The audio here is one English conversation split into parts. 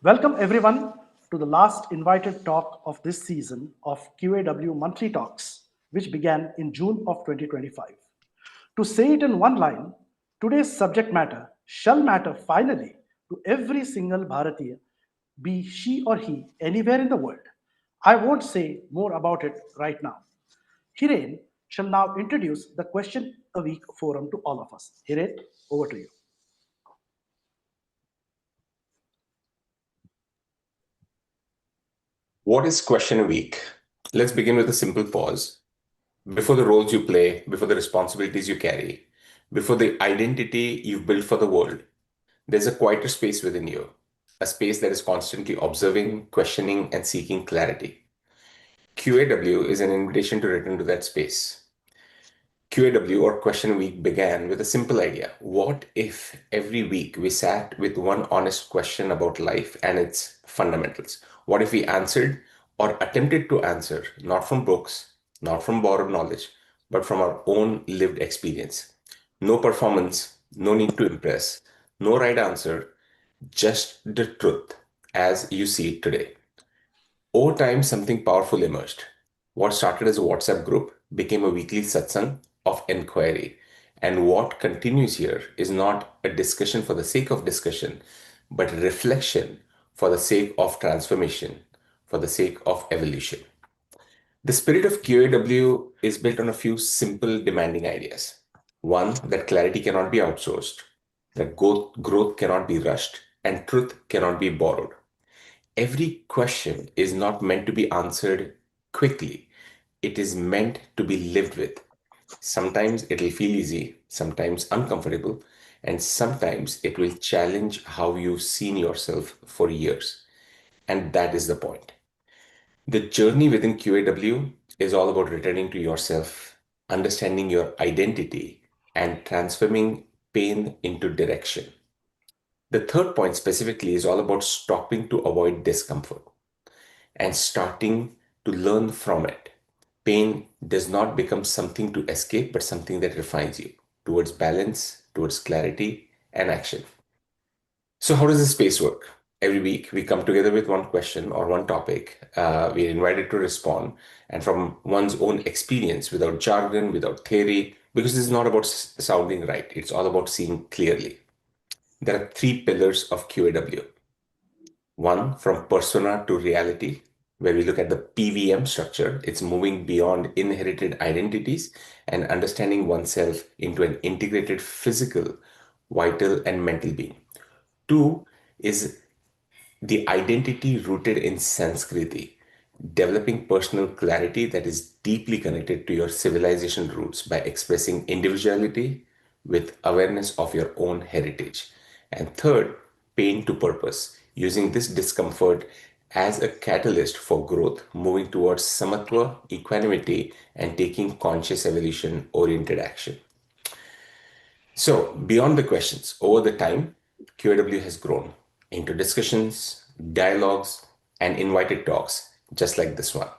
Welcome everyone to the last invited talk of this season of QAW Monthly Talks, which began in June of 2025. To say it in one line, today's subject matter shall matter finally to every single Bharatiya, be she or he anywhere in the world. I won't say more about it right now. Hiren shall now introduce the Question a Week forum to all of us. Hiren, over to you. What is question a week? Let's begin with a simple pause. Before the roles you play, before the responsibilities you carry, before the identity you've built for the world, there's a quieter space within you, a space that is constantly observing, questioning, and seeking clarity. QAW is an invitation to return to that space. QAW or Question Week began with a simple idea. What if every week we sat with one honest question about life and its fundamentals? What if we answered or attempted to answer, not from books, not from borrowed knowledge, but from our own lived experience? No performance, no need to impress, no right answer, just the truth as you see it today. Over time, something powerful emerged. What started as a WhatsApp group became a weekly satsang of inquiry. And what continues here is not a discussion for the sake of discussion, but reflection for the sake of transformation, for the sake of evolution. The spirit of QAW is built on a few simple demanding ideas. One, that clarity cannot be outsourced, that growth cannot be rushed, and truth cannot be borrowed. Every question is not meant to be answered quickly. It is meant to be lived with. Sometimes it will feel easy, sometimes uncomfortable, and sometimes it will challenge how you've seen yourself for years. And that is the point. The journey within QAW is all about returning to yourself, understanding your identity, and transforming pain into direction. The third point specifically is all about stopping to avoid discomfort and starting to learn from it. Pain does not become something to escape, but something that refines you towards balance, towards clarity, and action. So, how does this space work? Every week, we come together with one question or one topic. We are invited to respond, and from one's own experience, without jargon, without theory, because this is not about sounding right. It's all about seeing clearly. There are three pillars of QAW. One, from persona to reality, where we look at the PVM structure. It's moving beyond inherited identities and understanding oneself into an integrated physical, vital, and mental being. Two is the identity rooted in Sanskriti, developing personal clarity that is deeply connected to your civilization roots by expressing individuality with awareness of your own heritage. And third, pain to purpose, using this discomfort as a catalyst for growth, moving towards samatva, equanimity, and taking conscious evolution oriented action. So, beyond the questions, over the time, QAW has grown into discussions, dialogues, and invited talks, just like this one,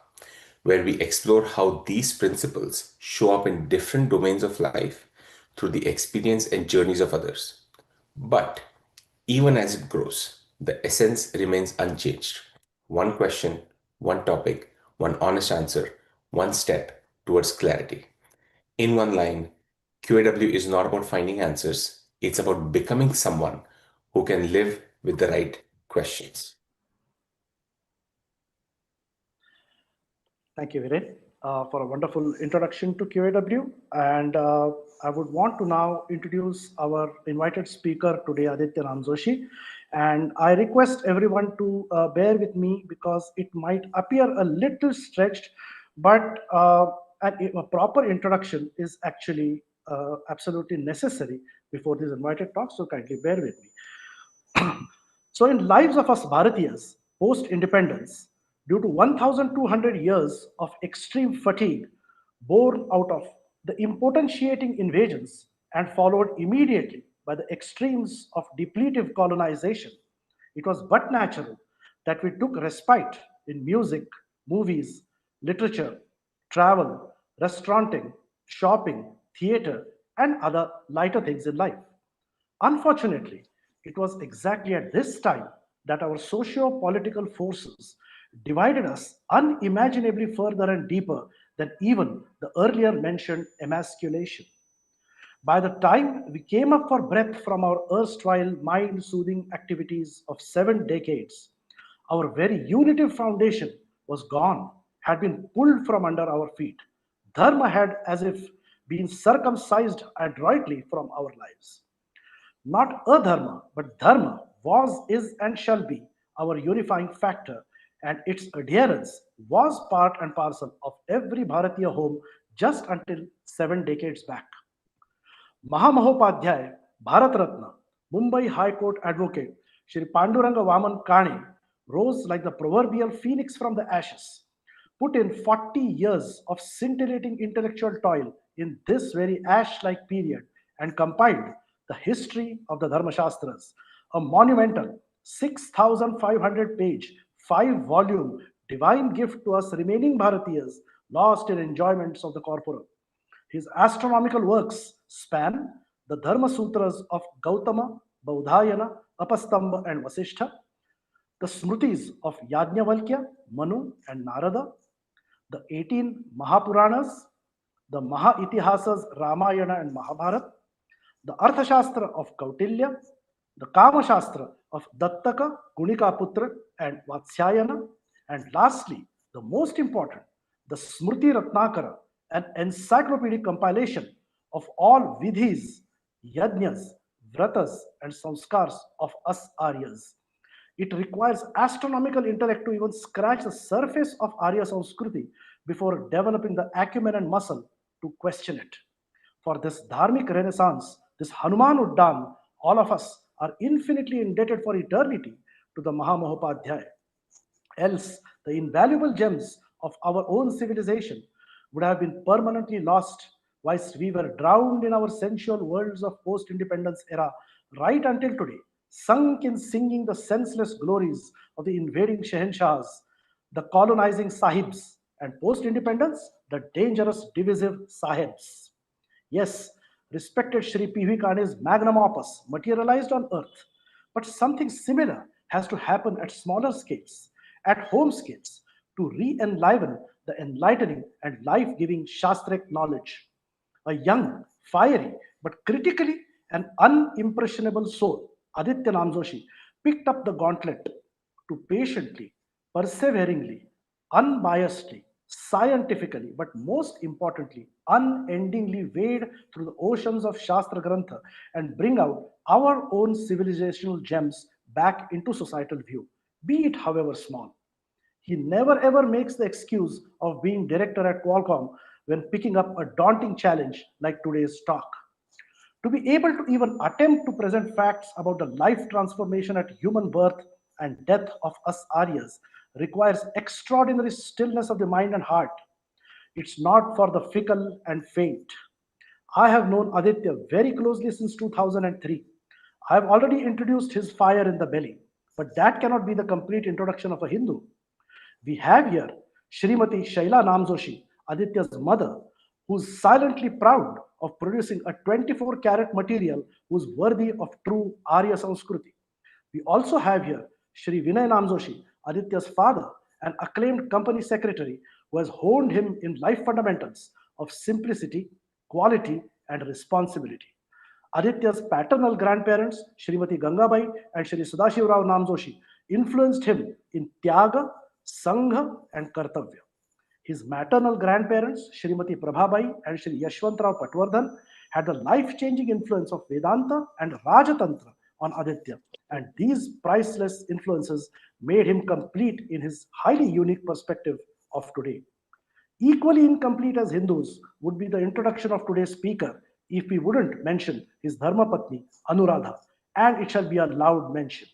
where we explore how these principles show up in different domains of life through the experience and journeys of others. But even as it grows, the essence remains unchanged. One question, one topic, one honest answer, one step towards clarity. In one line, QAW is not about finding answers, it's about becoming someone who can live with the right questions. Thank you, Hiren, for a wonderful introduction to QAW. And I would want to now introduce our invited speaker today, Aditya Ramjoshi. And I request everyone to bear with me because it might appear a little stretched, but a proper introduction is actually absolutely necessary before this invited talk. So kindly bear with me. So, in lives of us Bharatiyas post independence, due to 1,200 years of extreme fatigue born out of the impotentiating invasions and followed immediately by the extremes of depletive colonization, it was but natural that we took respite in music, movies, literature, travel, restauranting, shopping, theater, and other lighter things in life. Unfortunately, it was exactly at this time that our socio-political forces divided us unimaginably further and deeper than even the earlier mentioned emasculation. By the time we came up for breath from our erstwhile mind soothing activities of 7 decades, our very unitive foundation was gone, had been pulled from under our feet. Dharma had, as if, been circumcised adroitly from our lives. Not a dharma, but dharma was, is, and shall be our unifying factor, and its adherence was part and parcel of every Bharatiya home just until 7 decades back. Mahamahopradhyay, Bharat Ratna, Mumbai High Court advocate Shri Panduranga Vaman Kane rose like the proverbial phoenix from the ashes, put in 40 years of scintillating intellectual toil in this very ash like period, and compiled the history of the Dharma Shastras, a monumental 6,500 page, 5 volume divine gift to us remaining Bharatiyas lost in enjoyments of the corporal. His astronomical works span the Dharma Sutras of Gautama, Baudhayana, Apastamba, and Vasishtha, the Smritis of Yajnavalkya, Manu, and Narada, the 18 Mahapuranas, the Mahaitihasas Ramayana and Mahabharata, the Arthashastra of Kautilya, the Kama Shastra of Dattaka, Kunikaputra, and Vatsyayana, and lastly, the most important, the Smriti Ratnakara, an encyclopedic compilation of all Vidhis, Yajnas, Vratas, and Samskars of us Aryas. It requires astronomical intellect to even scratch the surface of Arya Sanskriti before developing the acumen and muscle to question it. For this dharmic renaissance, this Hanuman Uddan, all of us are infinitely indebted for eternity to the Mahamahopadhyaya. Else, the invaluable gems of our own civilization would have been permanently lost whilst we were drowned in our sensual worlds of post independence era right until today, sunk in singing the senseless glories of the invading Shehenshahs, the colonizing Sahibs, and post independence, the dangerous divisive Sahibs. Yes, respected Shri P.V. Kane's magnum opus materialized on earth, but something similar has to happen at smaller scales, at home scales, to re enliven the enlightening and life giving Shastric knowledge. A young, fiery, but critically an unimpressionable soul, Aditya Namjoshi, picked up the gauntlet to patiently, perseveringly, unbiasedly, scientifically, but most importantly, unendingly wade through the oceans of Shastra Grantha and bring out our own civilizational gems back into societal view, be it however small. He never ever makes the excuse of being director at Qualcomm when picking up a daunting challenge like today's talk. To be able to even attempt to present facts about the life transformation at human birth and death of us Aryas requires extraordinary stillness of the mind and heart. It's not for the fickle and faint. I have known Aditya very closely since 2003. I have already introduced his fire in the belly, but that cannot be the complete introduction of a Hindu. We have here Srimati Shaila Namjoshi, Aditya's mother, who's silently proud of producing a 24 carat material who's worthy of true Arya Sanskriti. We also have here Shri Vinay Namjoshi, Aditya's father, an acclaimed company secretary who has honed him in life fundamentals of simplicity, quality, and responsibility. Aditya's paternal grandparents, Srimati Gangabai and Shri Sadashiv Rao Namjoshi, influenced him in Tyaga, Sangha, and Kartavya. His maternal grandparents, Srimati Prabhabai and Shri Yashwantrao Patwardhan, had the life-changing influence of Vedanta and Rajatantra on Aditya, and these priceless influences made him complete in his highly unique perspective of today. Equally incomplete as Hindus would be the introduction of today's speaker if we wouldn't mention his Dharma Patni, Anuradha, and it shall be a loud mention.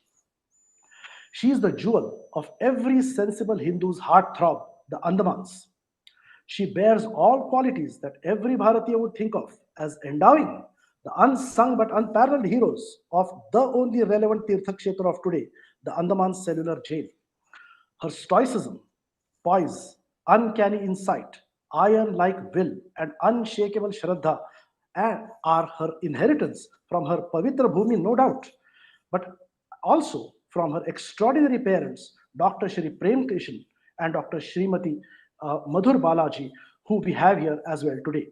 She is the jewel of every sensible Hindu's heartthrob, the Andamans. She bears all qualities that every Bharatiya would think of as endowing the unsung but unparalleled heroes of the only relevant Tirthakshetra of today, the Andaman Cellular Jail. Her stoicism, poise, uncanny insight, iron like will, and unshakable Shraddha are her inheritance from her Pavitra Bhumi, no doubt, but also from her extraordinary parents, Dr. Shri Prem Krishan and Dr. Srimati Madhur Balaji, who we have here as well today.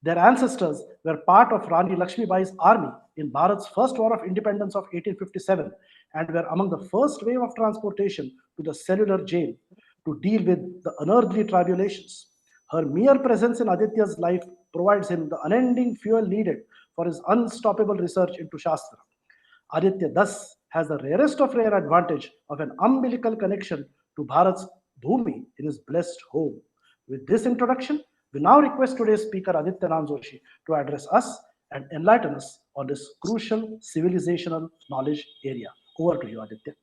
Their ancestors were part of Rani Lakshmibai's army in Bharat's first war of independence of 1857 and were among the first wave of transportation to the cellular jail to deal with the unearthly tribulations. Her mere presence in Aditya's life provides him the unending fuel needed for his unstoppable research into Shastra. Aditya thus has the rarest of rare advantage of an umbilical connection to Bharat's Bhumi in his blessed home. With this introduction, we now request today's speaker Aditya Joshi to address us and enlighten us on this crucial civilizational knowledge area. Over to you, Aditya.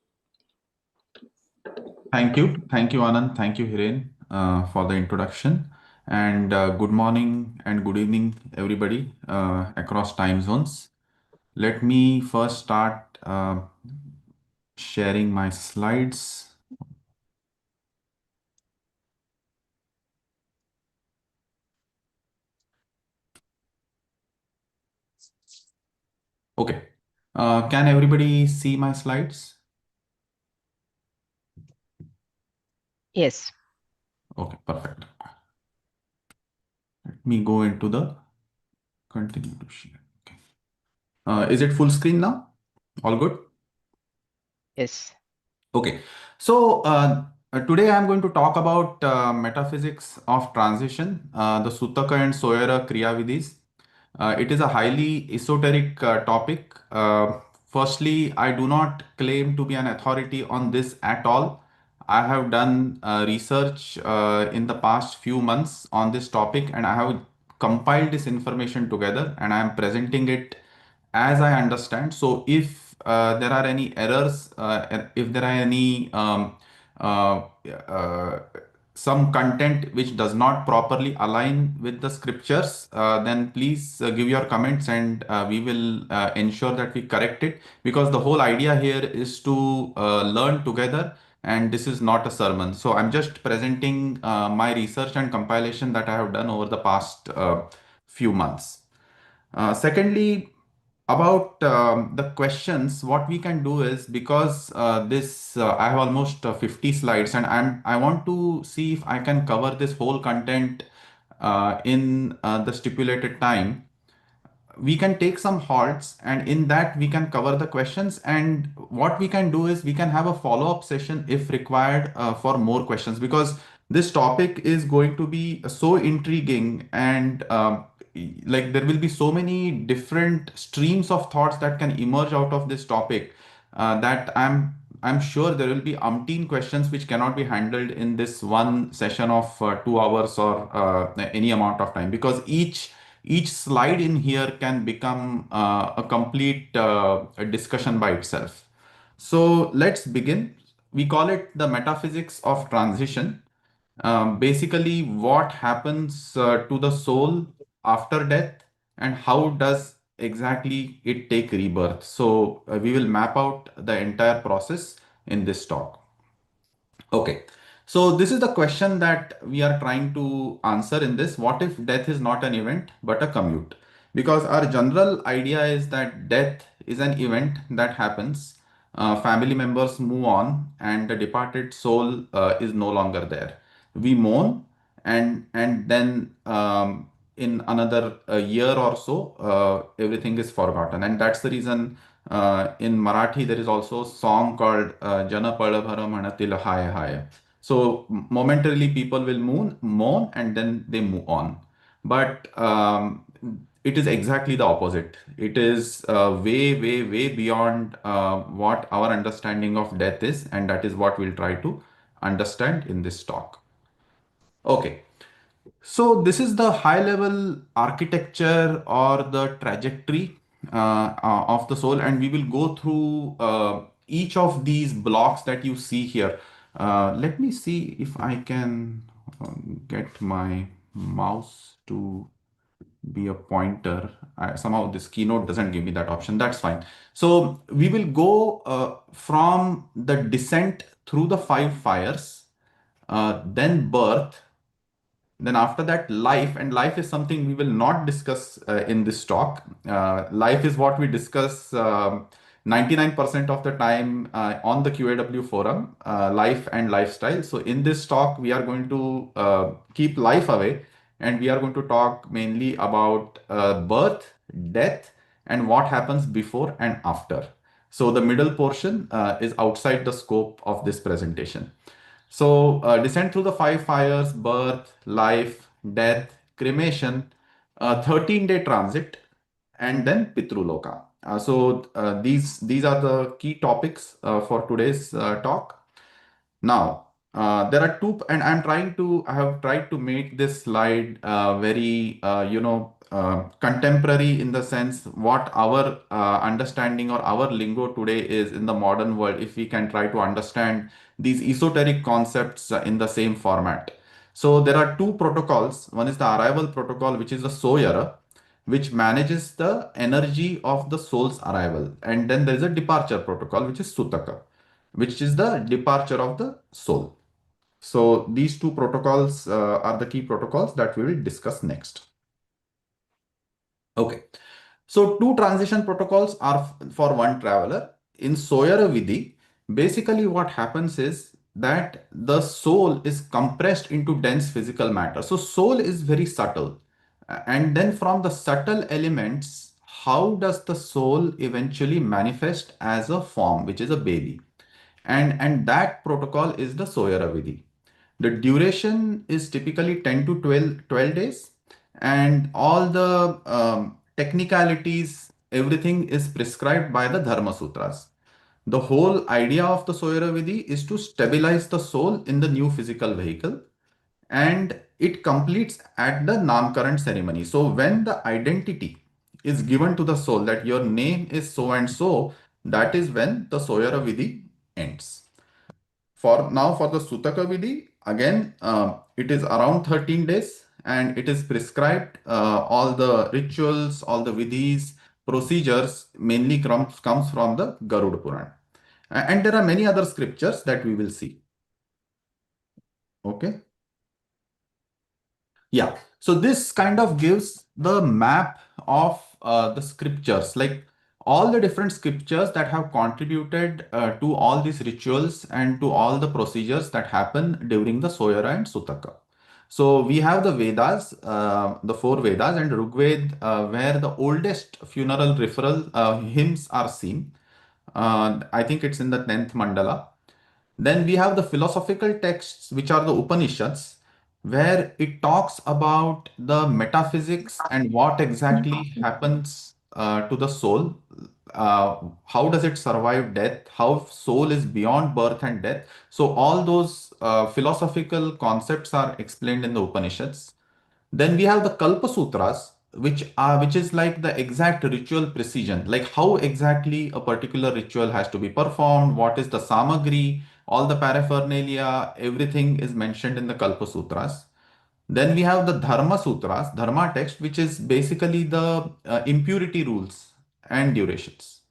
Thank you. Thank you, Anand. Thank you, Hiren, for the introduction. And good morning and good evening, everybody across time zones. Let me first start sharing my slides. Okay. Can everybody see my slides? Yes. Okay, perfect. Let me go into the continue to share. Okay. Is it full screen now? All good? Yes. Okay. So today I'm going to talk about metaphysics of transition, the Sutaka and Soyara Kriya Vidhis. It is a highly esoteric topic. Firstly, I do not claim to be an authority on this at all. I have done research in the past few months on this topic, and I have compiled this information together and I am presenting it as I understand. So if there are any errors, if there are any uh, uh, some content which does not properly align with the scriptures, then please give your comments and we will ensure that we correct it, because the whole idea here is to learn together, and this is not a sermon. So I'm just presenting my research and compilation that I have done over the past few months. Secondly, about the questions, what we can do is, because this I have almost 50 slides, and I want to see if I can cover this whole content in the stipulated time. We can take some halts, and in that we can cover the questions, and what we can do is we can have a follow-up session if required for more questions, because this topic is going to be so intriguing, and like there will be so many different streams of thoughts that can emerge out of this topic, that I'm sure there will be umpteen questions which cannot be handled in this one session of 2 hours or any amount of time, because each slide in here can become a complete a discussion by itself. So let's begin. We call it the metaphysics of transition. Basically, what happens to the soul after death, and how does exactly it take rebirth. So we will map out the entire process in this talk. Okay, so this is the question that we are trying to answer in this. What if death is not an event but a commute? Because our general idea is that death is an event that happens, family members move on, and the departed soul is no longer there. We mourn, and then in another year or so, everything is forgotten, and that's the reason in Marathi there is also a song called Jana Palabhara Manatil Haya Haya. So momentarily people will mourn and then they move on. But it is exactly the opposite. It is way beyond what our understanding of death is, and that is what we'll try to understand in this talk. Okay. So this is the high level architecture or the trajectory of the soul, and we will go through each of these blocks that you see here. Let me see if I can get my mouse to be a pointer. Somehow this keynote doesn't give me that option. That's fine. So we will go from the descent through the five fires, then birth, then after that life, and life is something we will not discuss in this talk. Life is what we discuss 99% of the time on the QAW forum, life and lifestyle. So in this talk, we are going to keep life away, and we are going to talk mainly about birth, death, and what happens before and after. So the middle portion is outside the scope of this presentation. So descent through the five fires: birth, life, death, cremation, 13-day transit, and then Pitruloka. These are the key topics for today's talk. Now, there are two, and I have tried to make this slide very, contemporary, in the sense what our understanding or our lingo today is in the modern world, if we can try to understand these esoteric concepts in the same format. So there are two protocols. One is the arrival protocol, which is the Soyara, which manages the energy of the soul's arrival. And then there is a departure protocol, which is Sutaka, which is the departure of the soul. So these two protocols are the key protocols that we will discuss next. Okay. So two transition protocols are for one traveler. In Soyara Vidhi, basically what happens is that the soul is compressed into dense physical matter. So soul is very subtle. And then from the subtle elements, how does the soul eventually manifest as a form, which is a baby? And that protocol is the Soyara Vidhi. The duration is typically 10 to 12 days, and all the technicalities, everything is prescribed by the Dharma Sutras. The whole idea of the Soyara Vidhi is to stabilize the soul in the new physical vehicle, and it completes at the Namkaran ceremony. So when the identity is given to the soul that your name is so and so, that is when the Soyara Vidhi ends. For the Sutaka Vidhi, again, it is around 13 days, and it is prescribed. All the rituals, all the vidhis, procedures mainly comes from the Garuda Puran. And there are many other scriptures that we will see. Okay. Yeah. So this kind of gives the map of the scriptures, like all the different scriptures that have contributed to all these rituals and to all the procedures that happen during the Soyara and Sutaka. So we have the Vedas, the four Vedas, and Rigved, where the oldest funeral referral hymns are seen. I think it's in the 10th mandala. Then we have the philosophical texts, which are the Upanishads, where it talks about the metaphysics and what exactly happens to the soul. How does it survive death? How soul is beyond birth and death? So all those philosophical concepts are explained in the Upanishads. Then we have the Kalpa Sutras, which is like the exact ritual precision, like how exactly a particular ritual has to be performed, what is the samagri, all the paraphernalia, everything is mentioned in the Kalpa Sutras. Then we have the Dharma Sutras, Dharma text, which is basically the impurity rules and durations.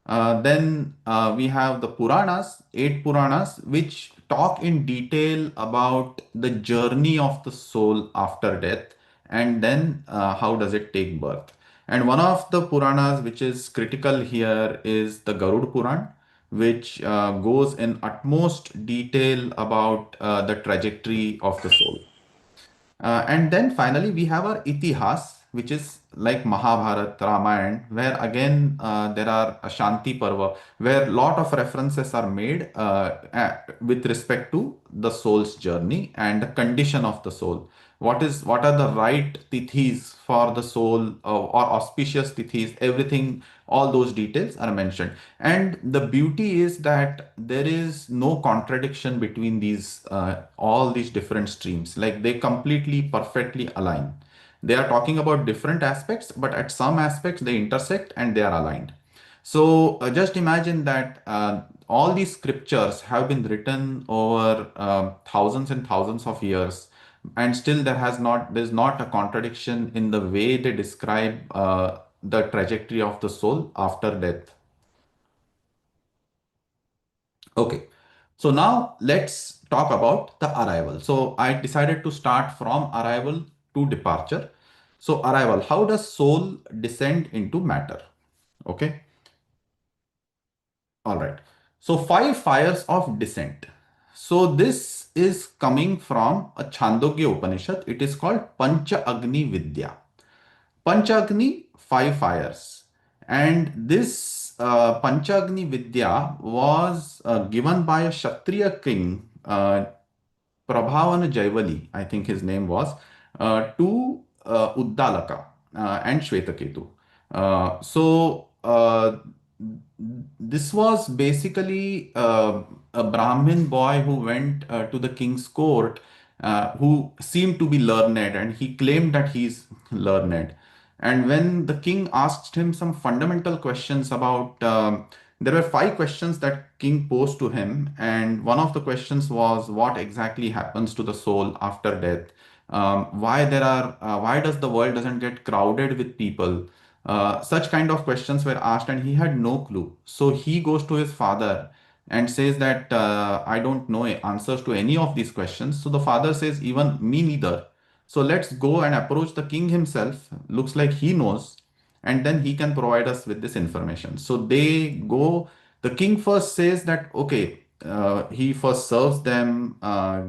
Then we have the Puranas, 8 Puranas, which talk in detail about the journey of the soul after death, and then how does it take birth. And one of the Puranas which is critical here is the Garud Puran, which goes in utmost detail about the trajectory of the soul. And then finally, we have our Itihas, which is like Mahabharata, Ramayana, where again there are a Shanti Parva, where lot of references are made with respect to the soul's journey and the condition of the soul. What are the right tithis for the soul, or auspicious tithis? Everything, all those details are mentioned. And the beauty is that there is no contradiction between these all these different streams. Like they completely perfectly align. They are talking about different aspects, but at some aspects they intersect and they are aligned. So just imagine that all these scriptures have been written over thousands and thousands of years, and still there's not a contradiction in the way they describe the trajectory of the soul after death. Okay, so now let's talk about the arrival. So I decided to start from arrival to departure. So arrival, how does soul descend into matter? Okay. All right. So five fires of descent. So this is coming from a Chandogya Upanishad. It is called Pancha Agni Vidya. Panchagni, five fires. And this Panchagni Vidya was given by a Kshatriya king, Prabhavana Jaivali, I think his name was, to Uddalaka and Shvetaketu. This was basically a Brahmin boy who went to the king's court, who seemed to be learned, and he claimed that he's learned. And when the king asked him some fundamental questions about, there were five questions that king posed to him, and one of the questions was what exactly happens to the soul after death. Why does the world doesn't get crowded with people? Such kind of questions were asked, and he had no clue. So he goes to his father and says that I don't know answers to any of these questions. So the father says, even me neither. So let's go and approach the king himself. Looks like he knows, and then he can provide us with this information. So they go. The king first says that okay. He first serves them,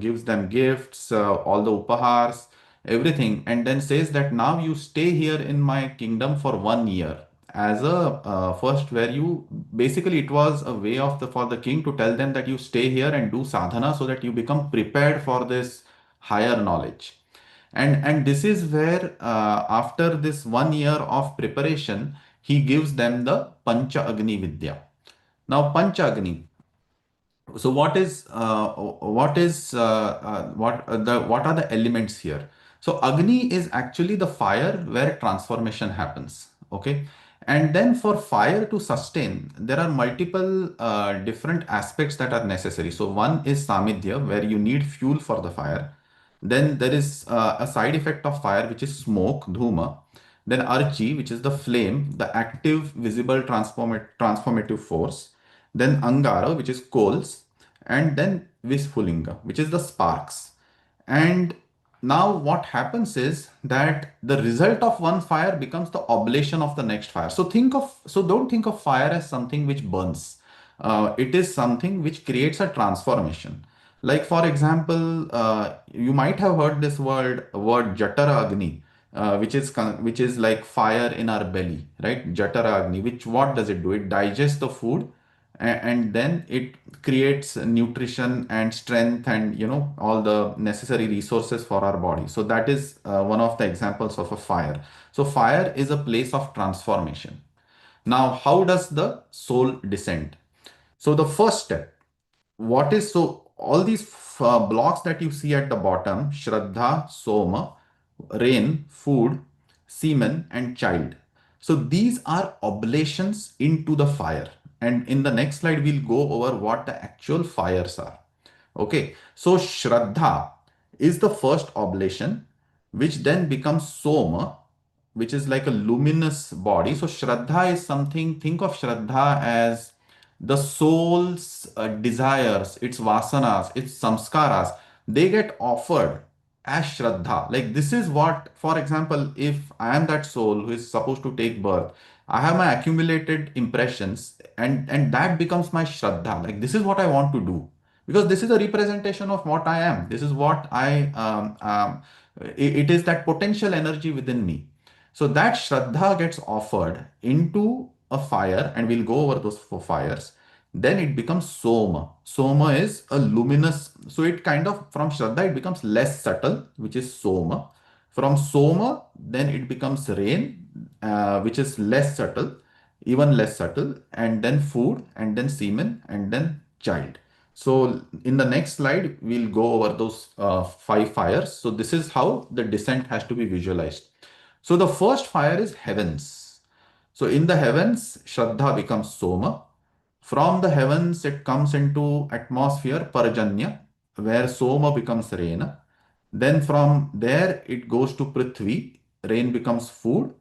gives them gifts, all the upahars, everything, and then says that now you stay here in my kingdom for 1 year as a first, where you basically, it was a way of the for the king to tell them that you stay here and do sadhana so that you become prepared for this higher knowledge. And this is where after this 1 year of preparation, he gives them the Pancha Agni Vidya. Now Pancha Agni, so what are the elements here? So Agni is actually the fire where transformation happens. Okay. And then for fire to sustain, there are multiple different aspects that are necessary. So one is samidhya, where you need fuel for the fire. Then there is a side effect of fire, which is smoke, dhuma. Then archi, which is the flame, the active, visible, transformative force. Then angara, which is coals, and then visfulinga, which is the sparks. And now what happens is that the result of one fire becomes the oblation of the next fire. So don't think of fire as something which burns. It is something which creates a transformation. Like for example, you might have heard this word Jatara Agni, which is like fire in our belly, right? Jatara Agni, which what does it do? It digests the food, and then it creates nutrition and strength, and all the necessary resources for our body. So that is one of the examples of a fire. So fire is a place of transformation. Now how does the soul descend? So the first step, all these blocks that you see at the bottom: Shraddha, Soma, rain, food, semen, and child. So these are oblations into the fire. And in the next slide, we'll go over what the actual fires are. Okay. So Shraddha is the first oblation, which then becomes Soma, which is like a luminous body. So Shraddha is something, think of Shraddha as the soul's desires, its vasanas, its samskaras, they get offered as Shraddha. Like this is what, for example, if I am that soul who is supposed to take birth, I have my accumulated impressions, and that becomes my Shraddha. Like this is what I want to do, because this is a representation of what I am. This is what it is that potential energy within me. So that Shraddha gets offered into a fire, and we'll go over those four fires. Then it becomes Soma. Soma is a luminous, so it kind of, from Shraddha, it becomes less subtle, which is Soma. From Soma, then it becomes rain, which is less subtle, even less subtle, and then food, and then semen, and then child. So in the next slide, we'll go over those five fires. So this is how the descent has to be visualized. So the first fire is heavens. So in the heavens, Shraddha becomes Soma. From the heavens, it comes into atmosphere, Parjanya, where Soma becomes rain. Then from there, it goes to Prithvi, rain becomes food.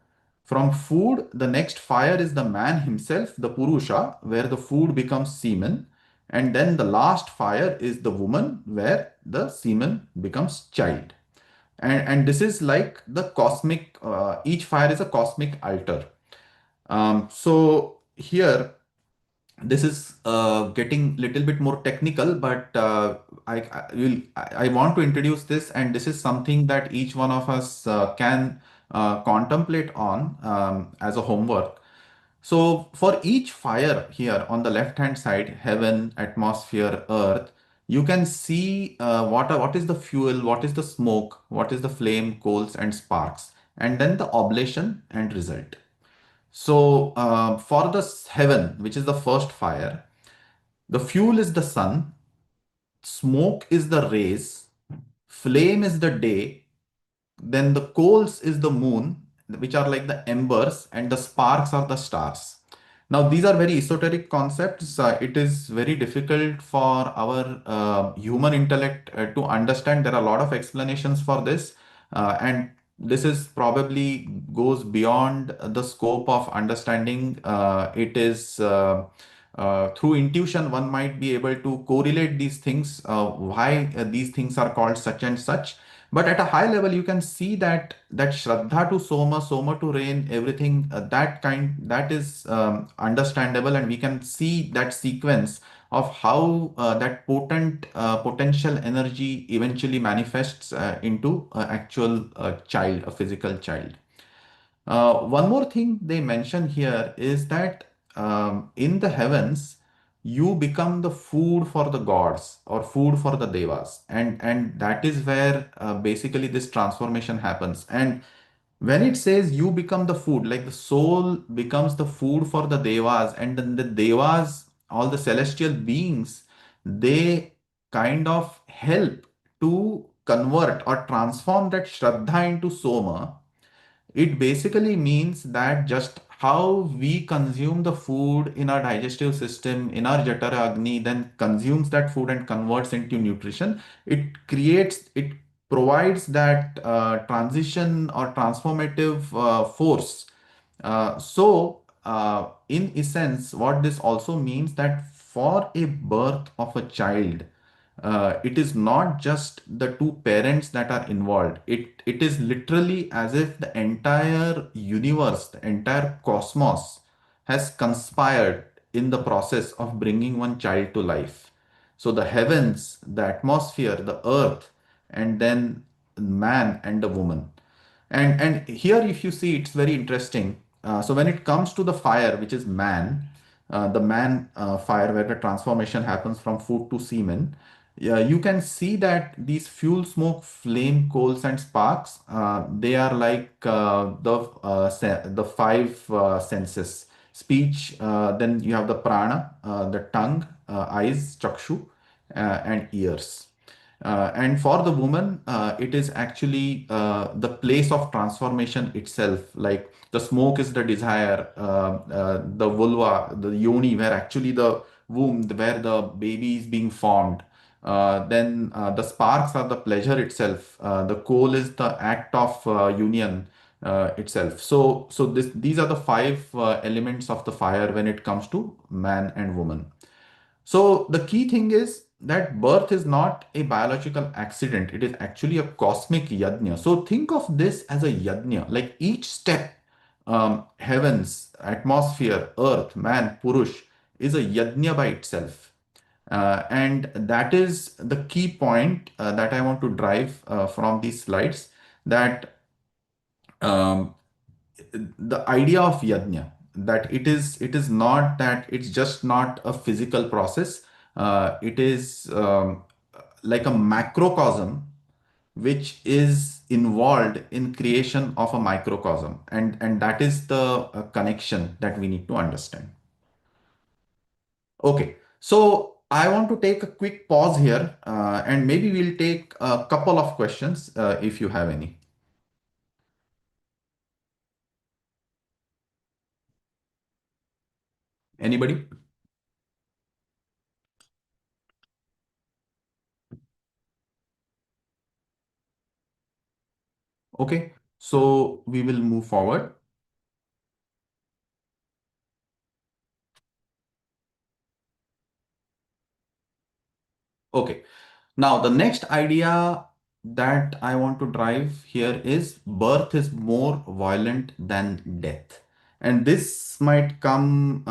From food, the next fire is the man himself, the Purusha, where the food becomes semen. And then the last fire is the woman, where the semen becomes child. And this is like the cosmic, each fire is a cosmic altar. So here, This is getting little bit more technical, but I want to introduce this, and this is something that each one of us can contemplate on as a homework. So for each fire here on the left hand side, heaven, atmosphere, earth, you can see what is the fuel, what is the smoke, what is the flame, coals and sparks, and then the oblation and result. So for the heaven, which is the first fire, the fuel is the sun, smoke is the rays, flame is the day, then the coals is the moon, which are like the embers, and the sparks are the stars. Now, these are very esoteric concepts. It is very difficult for our human intellect to understand. There are a lot of explanations for this, and this is probably goes beyond the scope of understanding. It is through intuition, one might be able to correlate these things, why these things are called such and such. But at a high level, you can see that Shraddha to Soma, Soma to rain, everything that is understandable, and we can see that sequence of how that potential energy eventually manifests into an actual child, a physical child. One more thing they mention here is that in the heavens, you become the food for the gods or food for the devas, and that is where basically this transformation happens. And when it says you become the food, like the soul becomes the food for the devas, and then the devas, all the celestial beings, they kind of help to convert or transform that Shraddha into Soma. It basically means that just how we consume the food in our digestive system, in our Jatara Agni, then consumes that food and converts into nutrition. It provides that transition or transformative force. In essence, what this also means that for a birth of a child, it is not just the two parents that are involved. It is literally as if the entire universe, the entire cosmos has conspired in the process of bringing one child to life. So the heavens, the atmosphere, the earth, and then man and the woman. And here, if you see, it's very interesting. So when it comes to the fire, which is man, the man fire, where the transformation happens from food to semen, you can see that these fuel, smoke, flame, coals, and sparks, they are like the five senses: speech. Then you have the prana, the tongue, eyes, chakshu, and ears. And for the woman, it is actually the place of transformation itself. Like the smoke is the desire, the vulva, the yoni, where actually the womb, where the baby is being formed. Then the sparks are the pleasure itself. The coal is the act of union itself. These are the five elements of the fire when it comes to man and woman. So the key thing is that birth is not a biological accident. It is actually a cosmic yajna. So think of this as a yajna, like each step, heavens, atmosphere, earth, man, purush, is a yajna by itself. And that is the key point that I want to drive from these slides, that um, the idea of yajna, that it is not that it's just not a physical process. It is like a macrocosm which is involved in creation of a microcosm, and that is the connection that we need to understand. Okay, so I want to take a quick pause here, and maybe we'll take a couple of questions if you have any. Anybody? Okay, so we will move forward. Okay, now the next idea that I want to drive here is birth is more violent than death. And this might come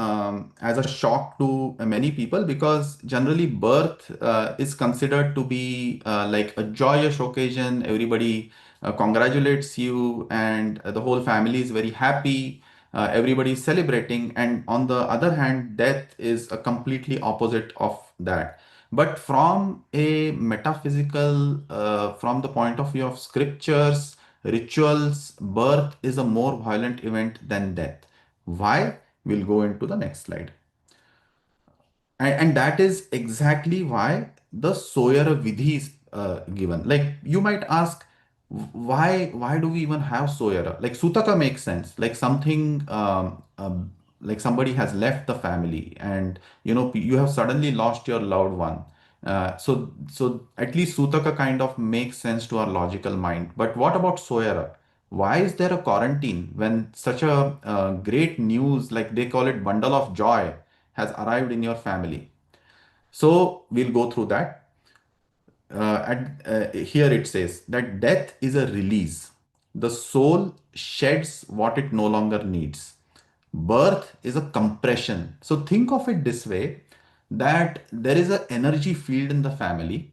as a shock to many people, because generally birth is considered to be like a joyous occasion. Everybody congratulates you, and the whole family is very happy. Everybody is celebrating. And on the other hand, death is a completely opposite of that. But from a metaphysical, from the point of view of scriptures, rituals, birth is a more violent event than death. Why? We'll go into the next slide. And that is exactly why the Soyara Vidhi is given. Like you might ask, why do we even have Soyara? Like Sutaka makes sense. Like something like somebody has left the family, and you have suddenly lost your loved one. So at least Sutaka kind of makes sense to our logical mind. But what about Soyara? Why is there a quarantine when such a great news, like they call it bundle of joy, has arrived in your family? So we'll go through that. Here it says that death is a release. The soul sheds what it no longer needs. Birth is a compression. So think of it this way, that there is an energy field in the family,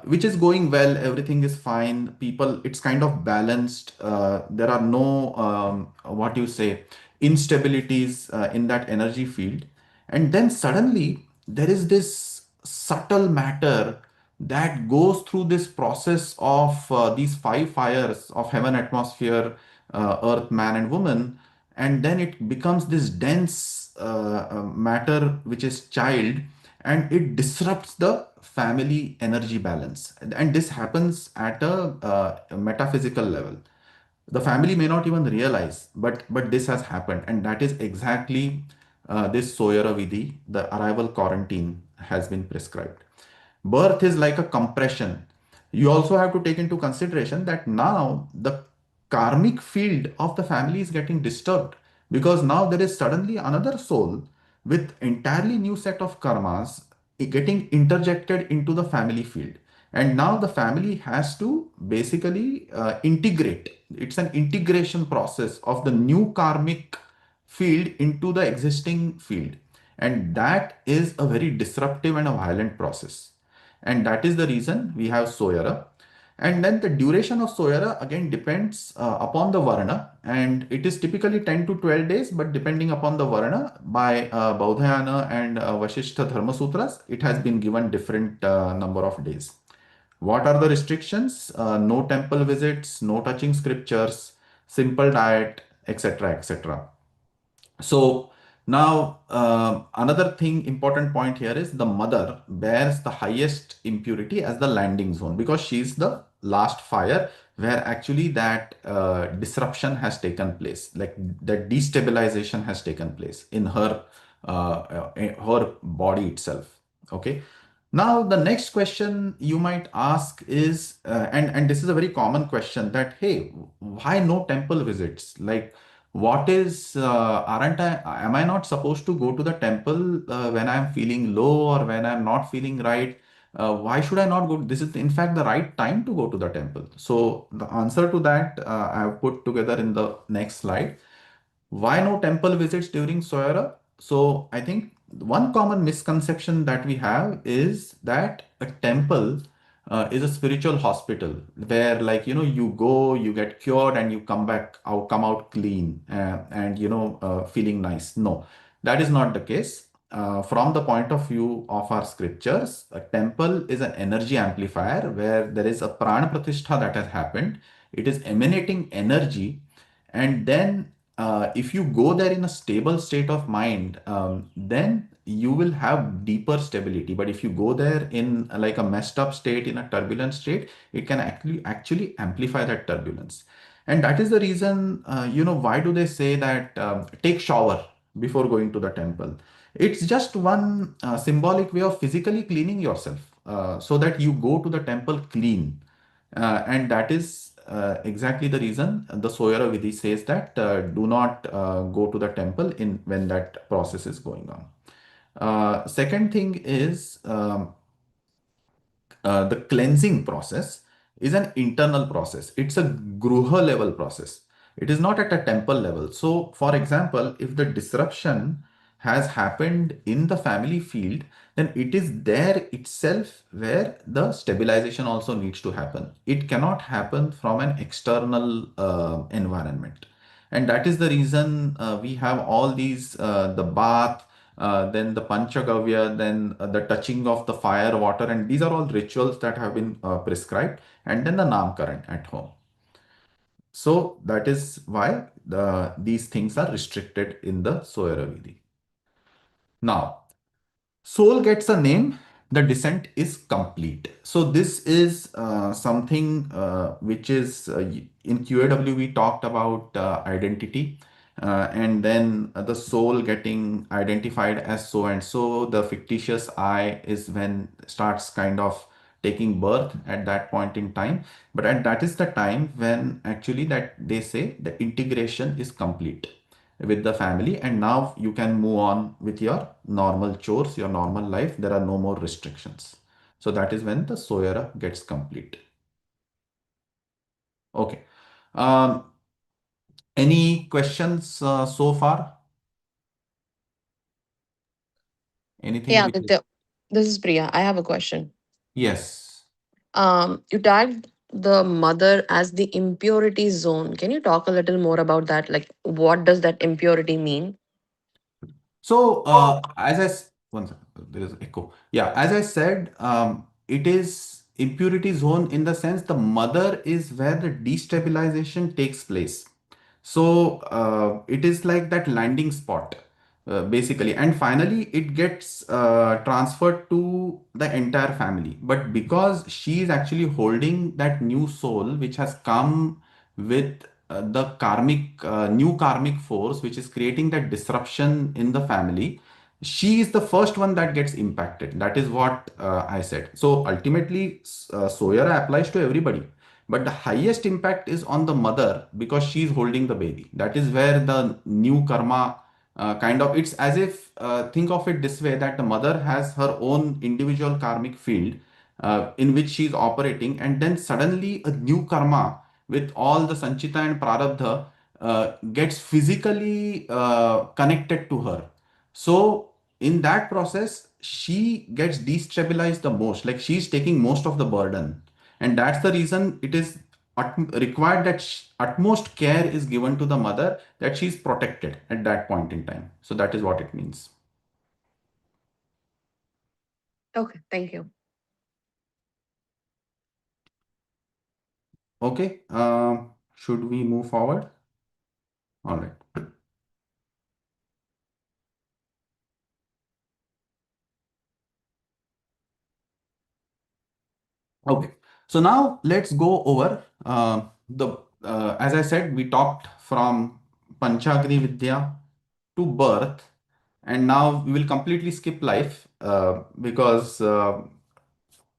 which is going well, everything is fine. People, it's kind of balanced. There are no, what you say, instabilities in that energy field. And then suddenly there is this subtle matter that goes through this process of these five fires of heaven, atmosphere, earth, man, and woman. And then it becomes this dense matter, which is child, and it disrupts the family energy balance. And this happens at a metaphysical level. The family may not even realize, but this has happened, and that is exactly this Soyara Vidhi, the arrival quarantine, has been prescribed. Birth is like a compression. You also have to take into consideration that now the karmic field of the family is getting disturbed, because now there is suddenly another soul with entirely new set of karmas getting interjected into the family field. And now the family has to basically integrate. It's an integration process of the new karmic field into the existing field. And that is a very disruptive and a violent process. And that is the reason we have Soyara. And then the duration of Soyara again depends upon the Varna, and it is typically 10 to 12 days, but depending upon the Varna, by Baudhayana and Vasishtha Dharma Sutras, it has been given different number of days. What are the restrictions? No temple visits, no touching scriptures, simple diet, etc., etc. So now another thing, important point here is the mother bears the highest impurity as the landing zone, because she's the last fire where actually that disruption has taken place, like that destabilization has taken place in her body itself. Okay. Now, the next question you might ask is, and this is a very common question, that hey, why no temple visits? Like, what is, aren't I, am I not supposed to go to the temple when I'm feeling low or when I'm not feeling right? Why should I not go? This is, in fact, the right time to go to the temple. So, the answer to that I have put together in the next slide. Why no temple visits during Soyara? So I think one common misconception that we have is that a temple is a spiritual hospital where, like, you go, you get cured, and you come out clean, and feeling nice. No, that is not the case. From the point of view of our scriptures, a temple is an energy amplifier where there is a prana pratishtha that has happened. It is emanating energy, and then if you go there in a stable state of mind, then you will have deeper stability. But if you go there in like a messed up state, in a turbulent state, it can actually amplify that turbulence. And that is the reason, why do they say that take shower before going to the temple? It's just one symbolic way of physically cleaning yourself, so that you go to the temple clean. And that is exactly the reason the Soyara Vidhi says that do not go to the temple in when that process is going on. Second thing is, the cleansing process is an internal process. It's a gruha level process. It is not at a temple level. So, for example, if the disruption has happened in the family field, then it is there itself where the stabilization also needs to happen. It cannot happen from an external environment. And that is the reason we have all these the bath, then the Panchagavya, then the touching of the fire, water, and these are all rituals that have been prescribed, and then the Namkaran at home. So that is why these things are restricted in the Soyara Vidhi. Now, soul gets a name, the descent is complete. So this is something which is in QAW we talked about identity, and then the soul getting identified as so and so. The fictitious I is when starts kind of taking birth at that point in time. But that is the time when actually that they say the integration is complete with the family, and now you can move on with your normal chores, your normal life. There are no more restrictions. So that is when the Soyara gets complete. Okay. Um, any questions so far? Anything Yeah, which is... this is Priya. I have a question. Yes. You tagged the mother as the impurity zone. Can you talk a little more about that? Like, what does that impurity mean? So, one second, there is echo. Yeah, as I said, it is impurity zone in the sense the mother is where the destabilization takes place. So, it is like that landing spot, basically. And finally, it gets transferred to the entire family. But because she is actually holding that new soul, which has come with the new karmic force, which is creating that disruption in the family, she is the first one that gets impacted. That is what I said. So ultimately, Soyara applies to everybody, but the highest impact is on the mother because she is holding the baby. That is where the new karma kind of, it's as if, think of it this way, that the mother has her own individual karmic field in which she is operating, and then suddenly a new karma with all the sanchita and prarabdha gets physically connected to her. So in that process, she gets destabilized the most, like she's taking most of the burden. And that's the reason it is required that utmost care is given to the mother, that she's protected at that point in time. So that is what it means. Okay, thank you. Okay, should we move forward? All right. Okay, so now let's go over as I said, we talked from Panchagni Vidya to birth, and now we will completely skip life because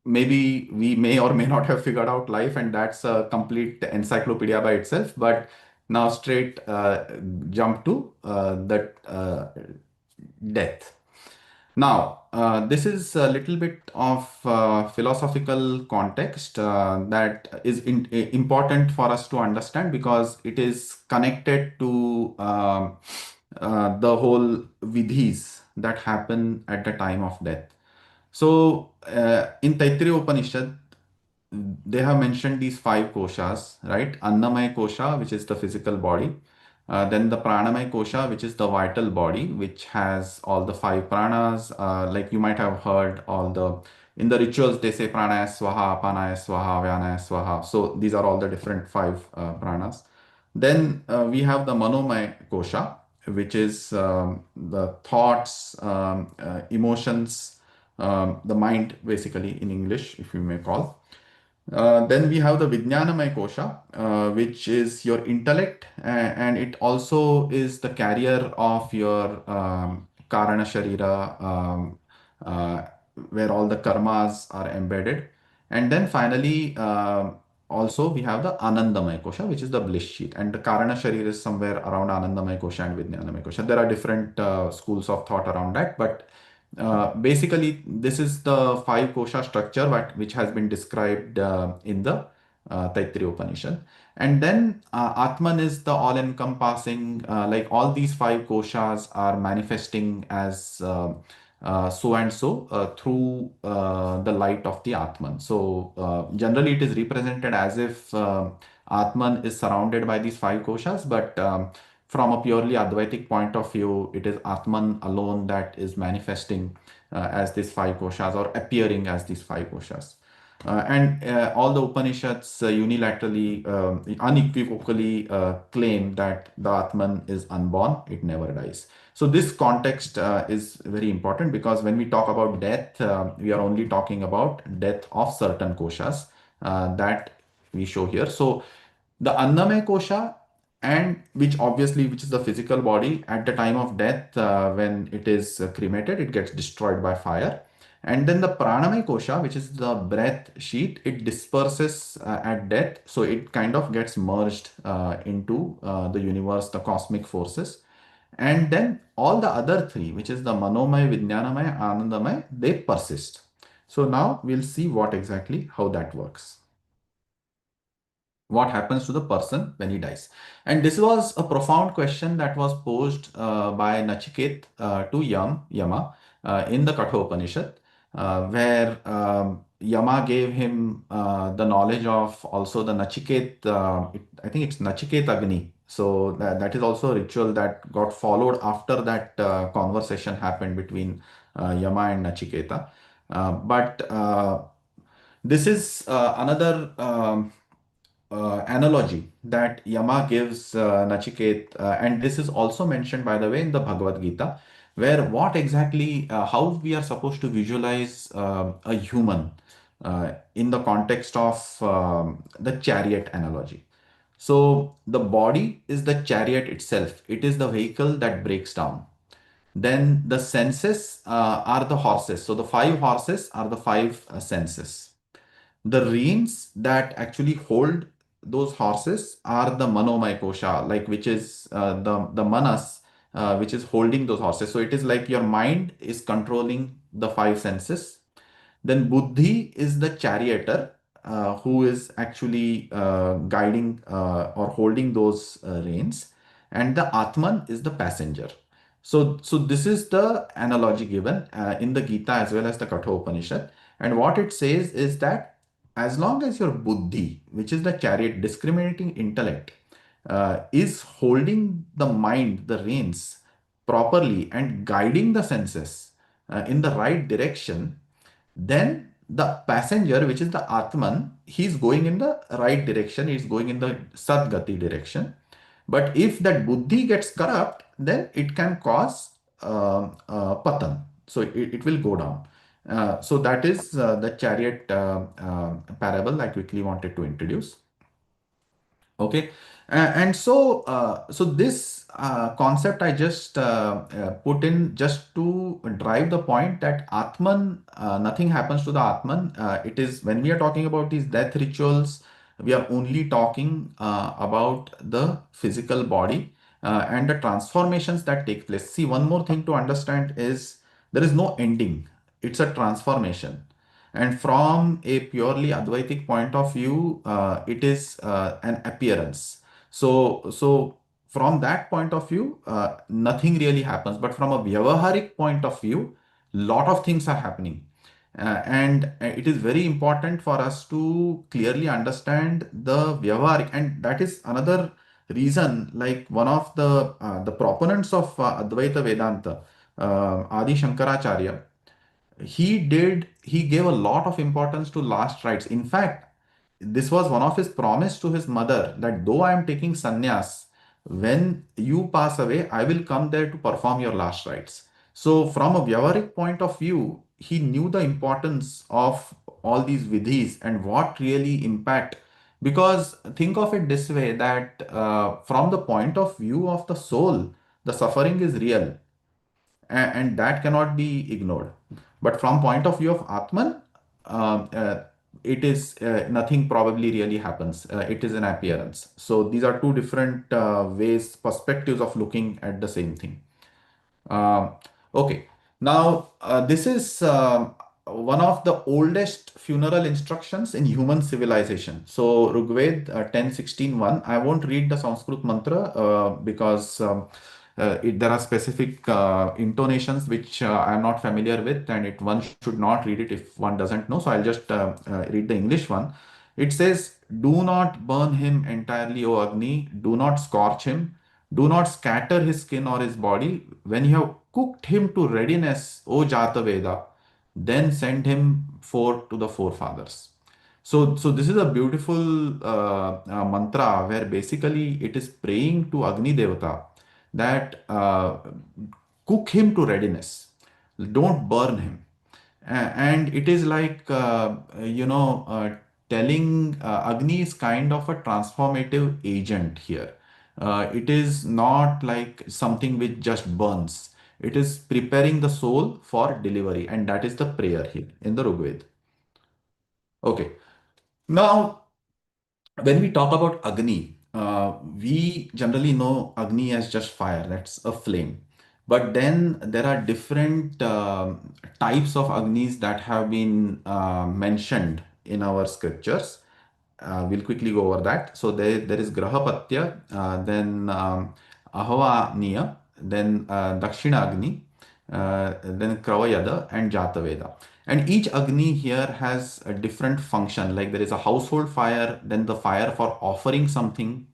maybe we may or may not have figured out life, and that's a complete encyclopedia by itself. But now straight jump to that death. Now, this is a little bit of philosophical context that is important for us to understand because it is connected to the whole vidhis that happen at the time of death. So, in Taittiriya Upanishad, they have mentioned these five koshas, right? Annamaya kosha, which is the physical body. Then the pranamaya kosha, which is the vital body, which has all the five pranas. Like you might have heard all the, in the rituals, they say pranaya swaha, apanaya swaha, vyanaya swaha. So these are all the different five pranas. Then we have the manomaya kosha, which is the thoughts, emotions, the mind, basically in English, if you may call. Then we have the Vijnanamaya Kosha, which is your intellect, and it also is the carrier of your Karana Sharira, where all the karmas are embedded. And then finally, also we have the Anandamaya Kosha, which is the bliss sheath. And the Karana Sharira is somewhere around Anandamaya Kosha and Vijnanamaya Kosha. There are different schools of thought around that, but basically, this is the five kosha structure which has been described in the Taittiriya Upanishad. And then Atman is the all-encompassing, like all these five koshas are manifesting as so and so through the light of the Atman. So generally it is represented as if Atman is surrounded by these five koshas, but from a purely Advaitic point of view, it is Atman alone that is manifesting as these five koshas or appearing as these five koshas. And all the Upanishads unilaterally, unequivocally claim that the Atman is unborn, it never dies. So this context is very important, because when we talk about death, we are only talking about death of certain koshas that we show here. So the Annamaya kosha, and which is the physical body at the time of death, when it is cremated, it gets destroyed by fire. And then the Pranamaya kosha, which is the breath sheath, it disperses at death. So it kind of gets merged into the universe, the cosmic forces. And then all the other three, which is the Manomaya, Vijnanamaya, Anandamaya, they persist. So now we'll see how that works. What happens to the person when he dies? And this was a profound question that was posed by Nachiket to Yama in the Kathopanishad, where Yama gave him the knowledge of also the Nachiket, I think it's Nachiket Agni. So that is also a ritual that got followed after that conversation happened between Yama and Nachiketa. But this is another analogy that Yama gives Nachiket, and this is also mentioned, by the way, in the Bhagavad Gita, where how we are supposed to visualize a human in the context of the chariot analogy. So the body is the chariot itself. It is the vehicle that breaks down. Then the senses are the horses. So the five horses are the five senses. The reins that actually hold those horses are the manomaya kosha, like which is the manas, which is holding those horses. So it is like your mind is controlling the five senses. Then buddhi is the charioteer, who is actually guiding or holding those reins, and the atman is the passenger. So this is the analogy given in the Gita as well as the Kathopanishad. And what it says is that as long as your buddhi, which is the chariot, discriminating intellect, is holding the mind, the reins properly and guiding the senses in the right direction, then the passenger, which is the Atman, he's going in the right direction, he's going in the Sadgati direction. But if that buddhi gets corrupt, then it can cause patan. So it will go down. So that is the chariot parable I quickly wanted to introduce. Okay, and so this concept I just put in just to drive the point that Atman, nothing happens to the Atman. It is when we are talking about these death rituals, we are only talking about the physical body and the transformations that take place. See, one more thing to understand is there is no ending. It's a transformation. And from a purely Advaitic point of view, it is an appearance. So from that point of view, nothing really happens. But from a Vyavaharik point of view, lot of things are happening. And it is very important for us to clearly understand the Vyavaharik. And that is another reason, like one of the proponents of Advaita Vedanta, Adi Shankaracharya, he gave a lot of importance to last rites. In fact, this was one of his promise to his mother, that though I am taking sannyas, when you pass away, I will come there to perform your last rites. So from a Vyavaharik point of view, he knew the importance of all these vidhis and what really impact. Because think of it this way, that from the point of view of the soul, the suffering is real, and that cannot be ignored. But from point of view of Atman, it is nothing probably really happens. It is an appearance. So these are two different perspectives of looking at the same thing. Okay, now this is one of the oldest funeral instructions in human civilization. So Rigved 10:16:1. I won't read the Sanskrit mantra because there are specific intonations which I'm not familiar with, and one should not read it if one doesn't know. So I'll just read the English one. It says, "Do not burn him entirely, O Agni. Do not scorch him. Do not scatter his skin or his body. When you have cooked him to readiness, O Jataveda, then send him forth to the forefathers." So this is a beautiful mantra where basically it is praying to Agni Devata that cook him to readiness, don't burn him. And it is like, telling Agni is kind of a transformative agent here. It is not like something which just burns. It is preparing the soul for delivery, and that is the prayer here in the Rigveda. Okay. Now, when we talk about Agni, we generally know Agni as just fire, that's a flame. But then there are different types of Agnis that have been mentioned in our scriptures. We'll quickly go over that. So there is Grahapatya, then Ahavaniya, then Dakshina Agni, then Kravayada and Jataveda. And each Agni here has a different function. Like there is a household fire, then the fire for offering something,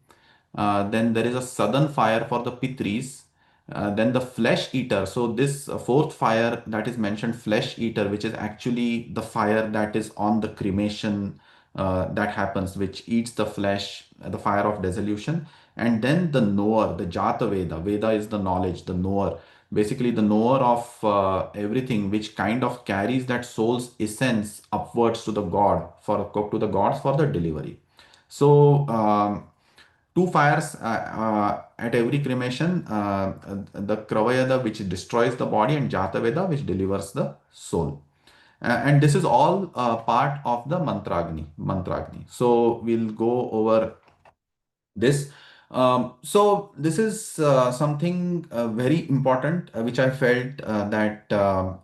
then there is a southern fire for the Pitris, then the flesh eater. So this fourth fire that is mentioned, flesh eater, which is actually the fire that is on the cremation that happens, which eats the flesh, the fire of dissolution. And then the knower, the Jata Veda. Veda is the knowledge, the knower. Basically, the knower of everything, which kind of carries that soul's essence upwards to the God, to the gods for the delivery. So two fires at every cremation, the Kravayada which destroys the body and Jataveda which delivers the soul. And this is all part of the Mantragni. So we'll go over this. So this is something very important which I felt that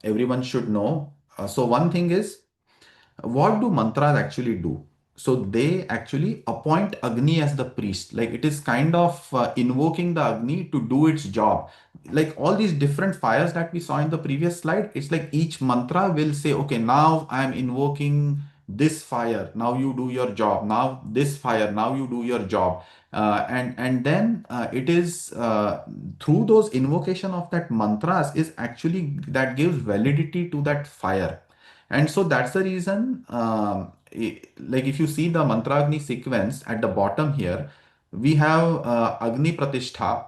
everyone should know. So one thing is, what do mantras actually do? So they actually appoint Agni as the priest. Like it is kind of invoking the Agni to do its job. Like all these different fires that we saw in the previous slide, it's like each mantra will say, okay, now I am invoking this fire. Now you do your job. Now this fire. Now you do your job. And then it is through those invocation of that mantras is actually that gives validity to that fire. And so that's the reason, like if you see the Mantragni sequence at the bottom here, we have Agni Pratishtha,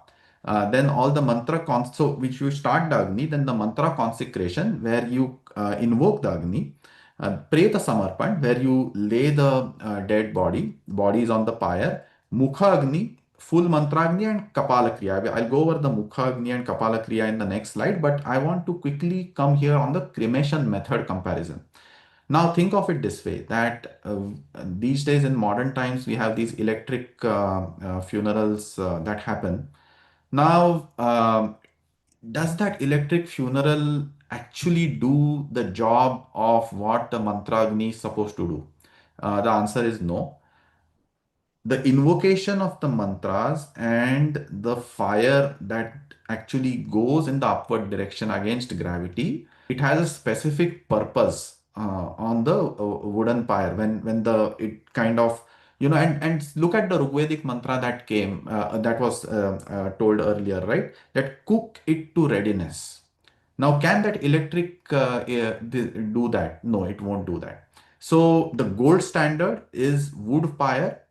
then all the mantra, so which you start the Agni, then the mantra consecration where you invoke the Agni, Preta Samarpan where you lay the dead body is on the pyre, Mukhagni, full Mantragni and Kapala Kriya. I'll go over the Mukhagni and Kapala Kriya in the next slide, but I want to quickly come here on the cremation method comparison. Now think of it this way, that these days in modern times, we have these electric funerals that happen. Now, does that electric funeral actually do the job of what the Mantragni is supposed to do? The answer is no. The invocation of the mantras and the fire that actually goes in the upward direction against gravity, it has a specific purpose on the wooden pyre when the it kind of and look at the Rigvedic mantra that came that was told earlier, right? That cook it to readiness. Now, can that electric do that? No, it won't do that. So the gold standard is wood pyre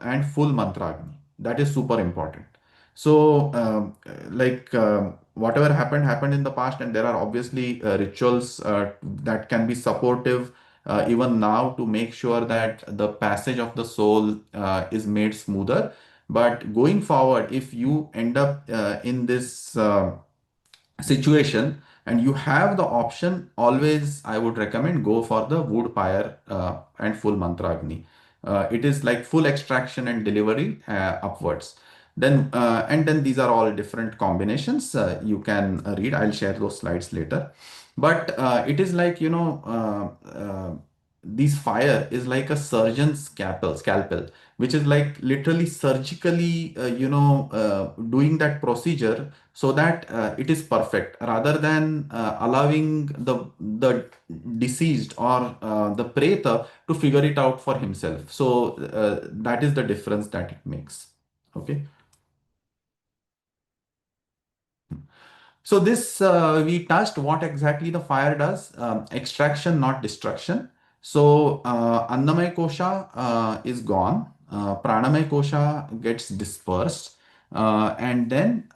and full mantragni. That is super important. So, whatever happened in the past, and there are obviously rituals that can be supportive even now to make sure that the passage of the soul is made smoother. But going forward, if you end up in this situation and you have the option, always I would recommend go for the wood pyre and full mantragni. It is like full extraction and delivery upwards. Then and then these are all different combinations. You can read. I'll share those slides later. But it is like, these fire is like a surgeon's scalpel, which is like literally surgically, doing that procedure so that it is perfect, rather than allowing the deceased or the preta to figure it out for himself. So that is the difference that it makes. Okay. So this we touched what exactly the fire does. Extraction, not destruction. So Annamaya Kosha is gone. Pranamaya Kosha gets dispersed. And then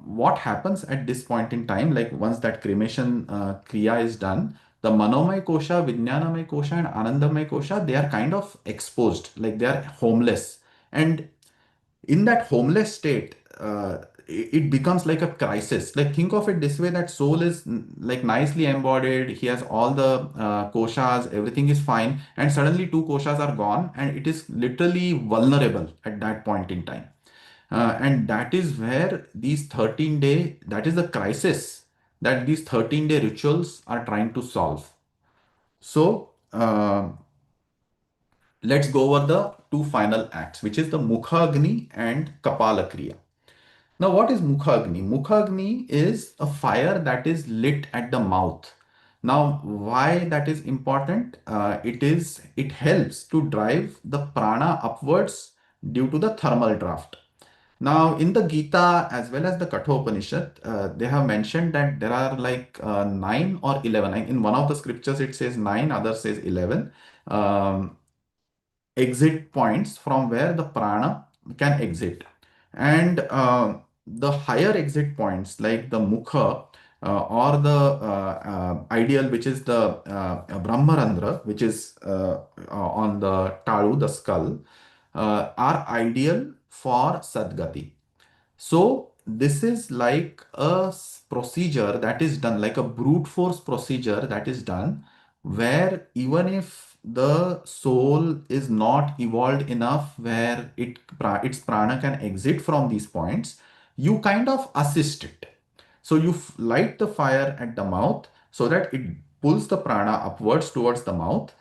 what happens at this point in time, like once that cremation Kriya is done, the Manomaya Kosha, Vijnanamaya Kosha and Anandamaya Kosha, they are kind of exposed, like they are homeless. And in that homeless state, it becomes like a crisis. Like think of it this way, that soul is like nicely embodied, he has all the koshas, everything is fine, and suddenly two koshas are gone and it is literally vulnerable at that point in time. And that is where these 13-day, that is the crisis that these 13-day rituals are trying to solve. So let's go over the two final acts, which is the Mukhagni and Kapala Kriya. Now, what is Mukhagni? Mukhagni is a fire that is lit at the mouth. Now, why that is important? It helps to drive the prana upwards due to the thermal draft. Now, in the Gita as well as the Kathopanishad, they have mentioned that there are like 9 or 11. In one of the scriptures, it says 9, others says 11. Um, Exit points from where the prana can exit. And the higher exit points like the mukha or the ideal, which is the brahmarandra, which is on the talu, the skull, are ideal for sadgati. So this is like a procedure that is done, like a brute force procedure that is done, where even if the soul is not evolved enough where its prana can exit from these points, you kind of assist it. So you light the fire at the mouth so that it pulls the prana upwards towards the mouth,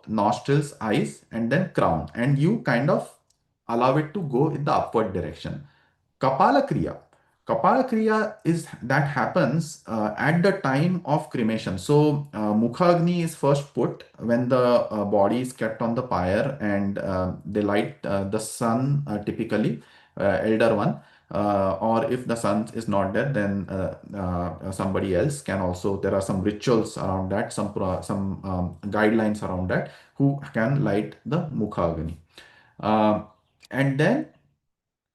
nostrils, eyes, and then crown, and you kind of allow it to go in the upward direction. Kapala Kriya. Kapala Kriya is that happens at the time of cremation. So Mukhagni is first put when the body is kept on the pyre, and they light the sun, typically elder one. Or if the sun is not there, then somebody else can also. There are some rituals around that, some guidelines around that, who can light the Mukhagni. And then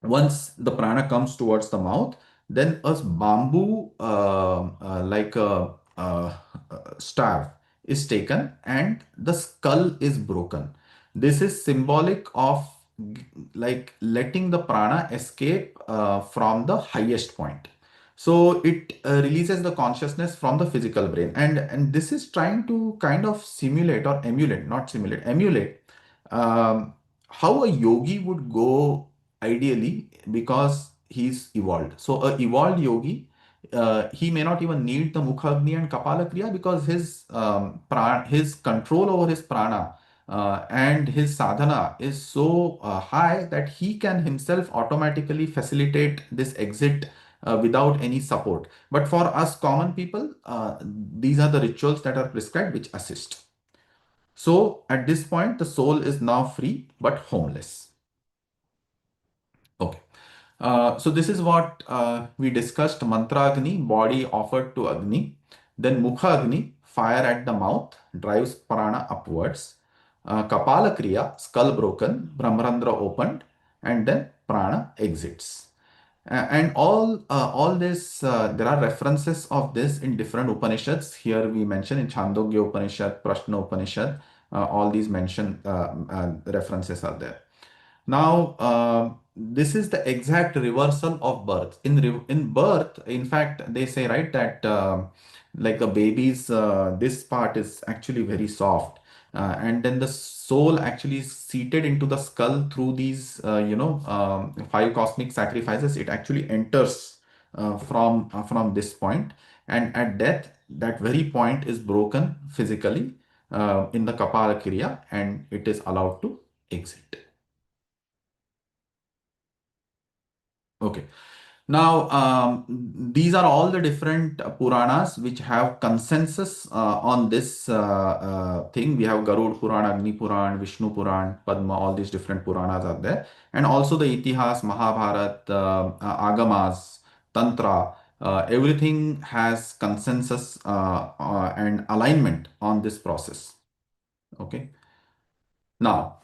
once the prana comes towards the mouth, then a bamboo like a staff is taken and the skull is broken. This is symbolic of like letting the prana escape from the highest point. So it releases the consciousness from the physical brain, and this is trying to kind of simulate or emulate, not simulate, emulate how a yogi would go ideally, because he's evolved. So a evolved yogi, he may not even need the Mukhagni and Kapala Kriya, because his control over his prana and his sadhana is so high that he can himself automatically facilitate this exit without any support. But for us common people, these are the rituals that are prescribed which assist. So at this point, the soul is now free but homeless. Okay. So this is what we discussed: mantra Agni, body offered to Agni. Then Mukha Agni, fire at the mouth, drives prana upwards. Kapala Kriya, skull broken, Brahmarandra opened, and then prana exits. And all this, there are references of this in different Upanishads. Here we mention in Chandogya Upanishad, Prashna Upanishad, all these mentioned references are there. Now, this is the exact reversal of birth. In birth, in fact, they say, right, that like a baby's, this part is actually very soft. And then the soul actually is seated into the skull through these, five cosmic sacrifices. It actually enters from this point, and at death, that very point is broken physically in the Kapala Kriya, and it is allowed to exit. Okay. Now, these are all the different Puranas which have consensus on this thing. We have Garud Puran, Agni Puran, Vishnu Puran, Padma, all these different Puranas are there. And also the Itihas, Mahabharat, Agamas, Tantra, everything has consensus and alignment on this process. Okay. Now,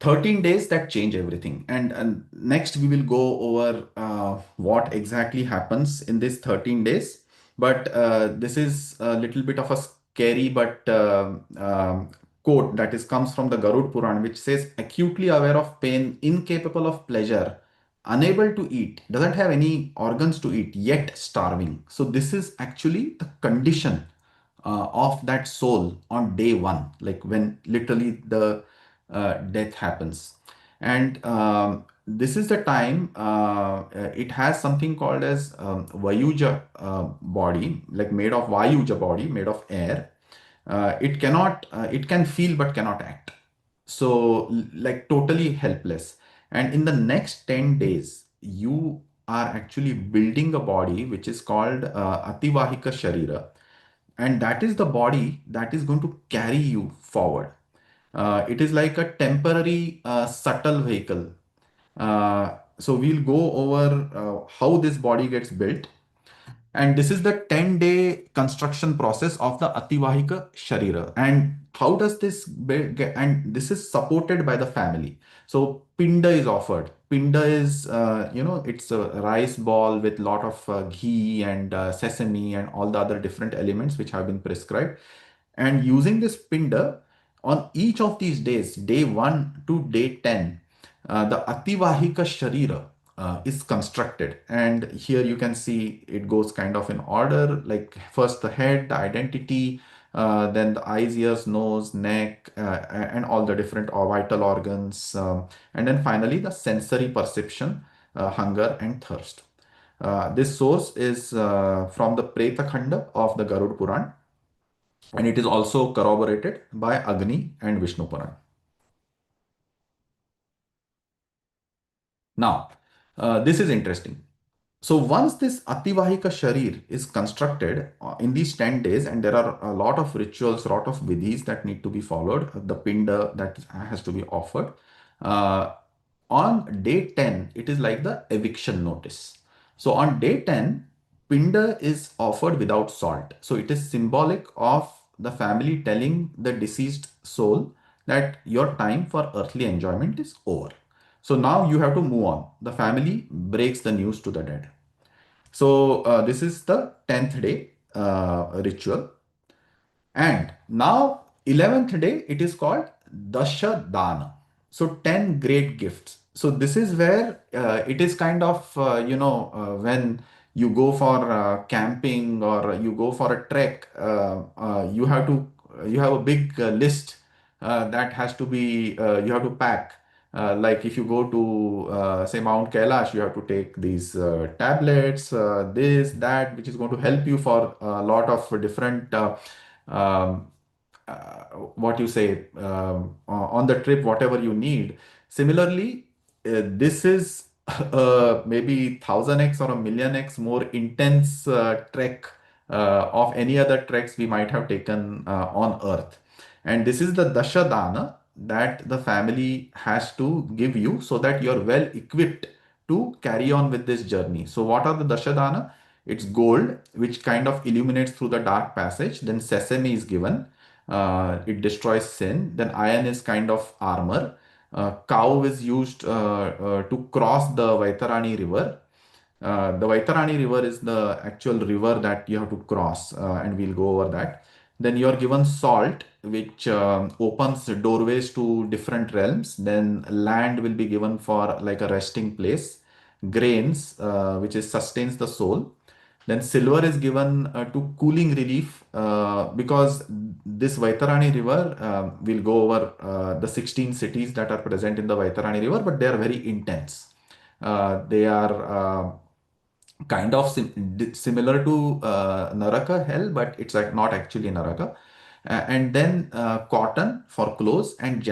13 days that change everything, and next we will go over what exactly happens in this 13 days. But this is a little bit of a scary but quote that is comes from the Garud Puran, which says, acutely aware of pain, incapable of pleasure, unable to eat, doesn't have any organs to eat, yet starving. So this is actually the condition of that soul on day one, like when literally the death happens. And this is the time it has something called as Vayuja body, like made of Vayuja body, made of air. It cannot, it can feel but cannot act. So, like totally helpless. And in the next 10 days, you are actually building a body which is called Ativahika Sharira. And that is the body that is going to carry you forward. It is like a temporary subtle vehicle. So we'll go over how this body gets built. And this is the 10-day construction process of the Ativahika Sharira. And how does this build get, and this is supported by the family. So Pinda is offered. Pinda is, it's a rice ball with lot of ghee and sesame and all the other different elements which have been prescribed. And using this Pinda, on each of these days, day 1 to day 10, the Ativahika Sharira is constructed. And here you can see it goes kind of in order, like first the head, the identity, then the eyes, ears, nose, neck, and all the different vital organs. And then finally the sensory perception, hunger and thirst. This source is from the Preta Khanda of the Garud Puran, and it is also corroborated by Agni and Vishnu Puran. Now, this is interesting. So once this Ativahika Sharir is constructed in these 10 days, and there are a lot of rituals, lot of vidhis that need to be followed, the pinda that has to be offered. On day 10, it is like the eviction notice. So on day 10, pinda is offered without salt. So it is symbolic of the family telling the deceased soul that your time for earthly enjoyment is over. So now you have to move on. The family breaks the news to the dead. So this is the 10th day ritual. And now 11th day, it is called Dasha Dana. So 10 great gifts. So this is where it is kind of, when you go for camping or you go for a trek, you have a big list that has to be, you have to pack. Like if you go to, say, Mount Kailash, you have to take these tablets, this, that, which is going to help you for a lot of different um, what you say on the trip, whatever you need. Similarly, this is maybe 1000x or a million x more intense trek of any other treks we might have taken on Earth. And this is the Dashadana that the family has to give you so that you're well equipped to carry on with this journey. So what are the Dashadana? It's gold, which kind of illuminates through the dark passage. Then sesame is given. It destroys sin. Then iron is kind of armor. Cow is used to cross the Vaitarani river. The Vaitarani river is the actual river that you have to cross, and we'll go over that. Then you are given salt, which opens doorways to different realms. Then land will be given for like a resting place. Grains, which is sustains the soul. Then silver is given to cooling relief because this Vaitarani river will go over the 16 cities that are present in the Vaitarani river, but they are very intense. They are kind of similar to Naraka hell, but it's like not actually Naraka. And then cotton for clothes and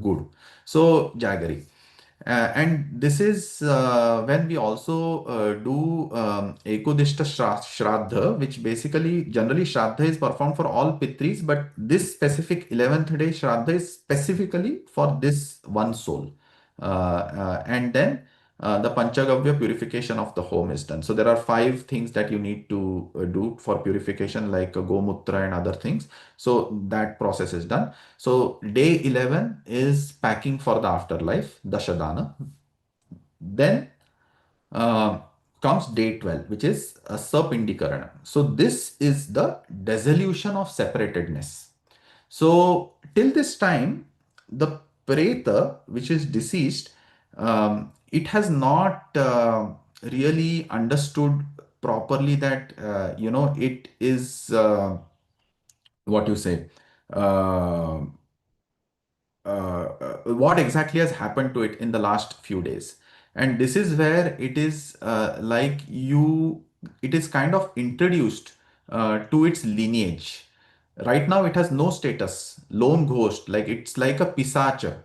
good. So jaggery. And this is when we also do Ekodishta Shraddha, which basically generally Shraddha is performed for all Pitris, but this specific 11th day Shraddha is specifically for this one soul. And then the Panchagavya purification of the home is done. So there are 5 things that you need to do for purification, like Gomutra and other things. So that process is done. So day 11 is packing for the afterlife, Dashadana. Then uh, comes day 12, which is Sapindikaranam. So this is the dissolution of separatedness. So till this time, the Preta, which is deceased, it has not really understood properly that, it is what you say. Uh, what exactly has happened to it in the last few days. And this is where it is it is kind of introduced to its lineage. Right now, it has no status, lone ghost, like it's like a pisacha.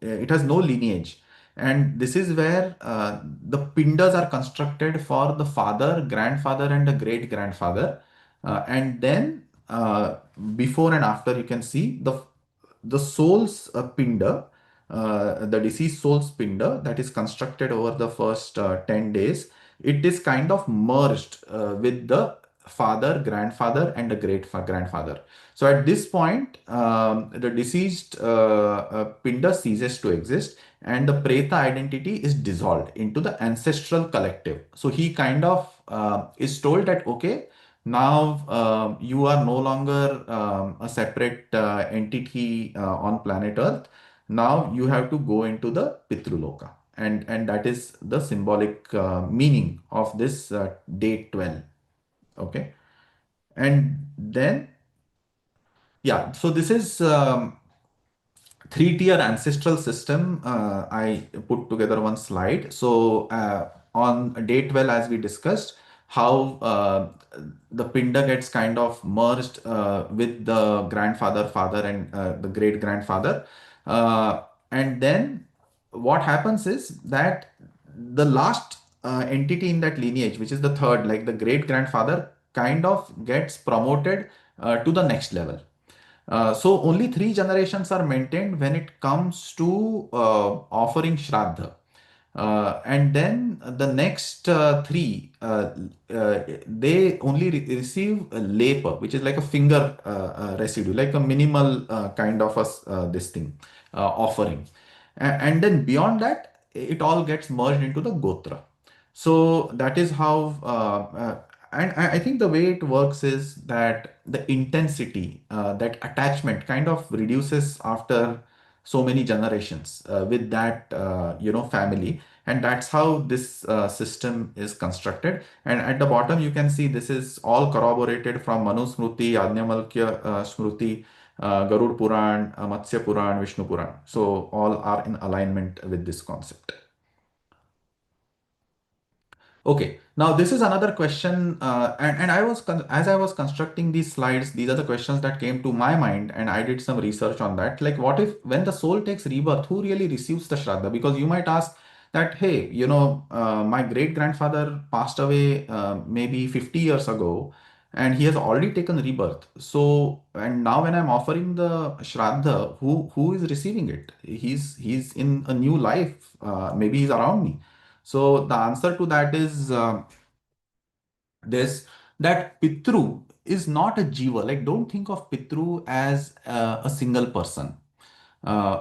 It has no lineage. And this is where the pindas are constructed for the father, grandfather, and the great grandfather. And then before and after, you can see the soul's pinda, the deceased soul's pinda that is constructed over the first 10 days, it is kind of merged with the father, grandfather, and the great grandfather. So at this point, the deceased pinda ceases to exist and the preta identity is dissolved into the ancestral collective. So he kind of is told that, okay, now you are no longer a separate entity on planet Earth. Now you have to go into the Pitruloka. And that is the symbolic meaning of this day 12. Okay. And then, yeah, so this is 3-tier ancestral system. I put together one slide. So on day 12, as we discussed, how the pinda gets kind of merged with the grandfather, father, and the great grandfather. And then what happens is that the last entity in that lineage, which is the third, like the great grandfather, kind of gets promoted to the next level. So only 3 generations are maintained when it comes to offering Shraddha. And then the next 3, they only receive a lepa, which is like a finger residue, like a minimal kind of this thing, offering. And then beyond that, it all gets merged into the Gotra. So that is how and I think the way it works is that the intensity, that attachment kind of reduces after so many generations with that, family. And that's how this system is constructed. And at the bottom, you can see this is all corroborated from Manu Smriti, Ajnamalkya Smriti, Garud Puran, Matsya Puran, Vishnu Puran. So all are in alignment with this concept. Okay, now this is another question, and as I was constructing these slides, these are the questions that came to my mind, and I did some research on that. Like, what if when the soul takes rebirth, who really receives the Shraddha? Because you might ask that, hey, my great grandfather passed away maybe 50 years ago, and he has already taken rebirth. So, and now when I'm offering the Shraddha, who is receiving it? He's in a new life. Maybe he's around me. So the answer to that is this, that Pitru is not a Jiva. Like, don't think of Pitru as a single person.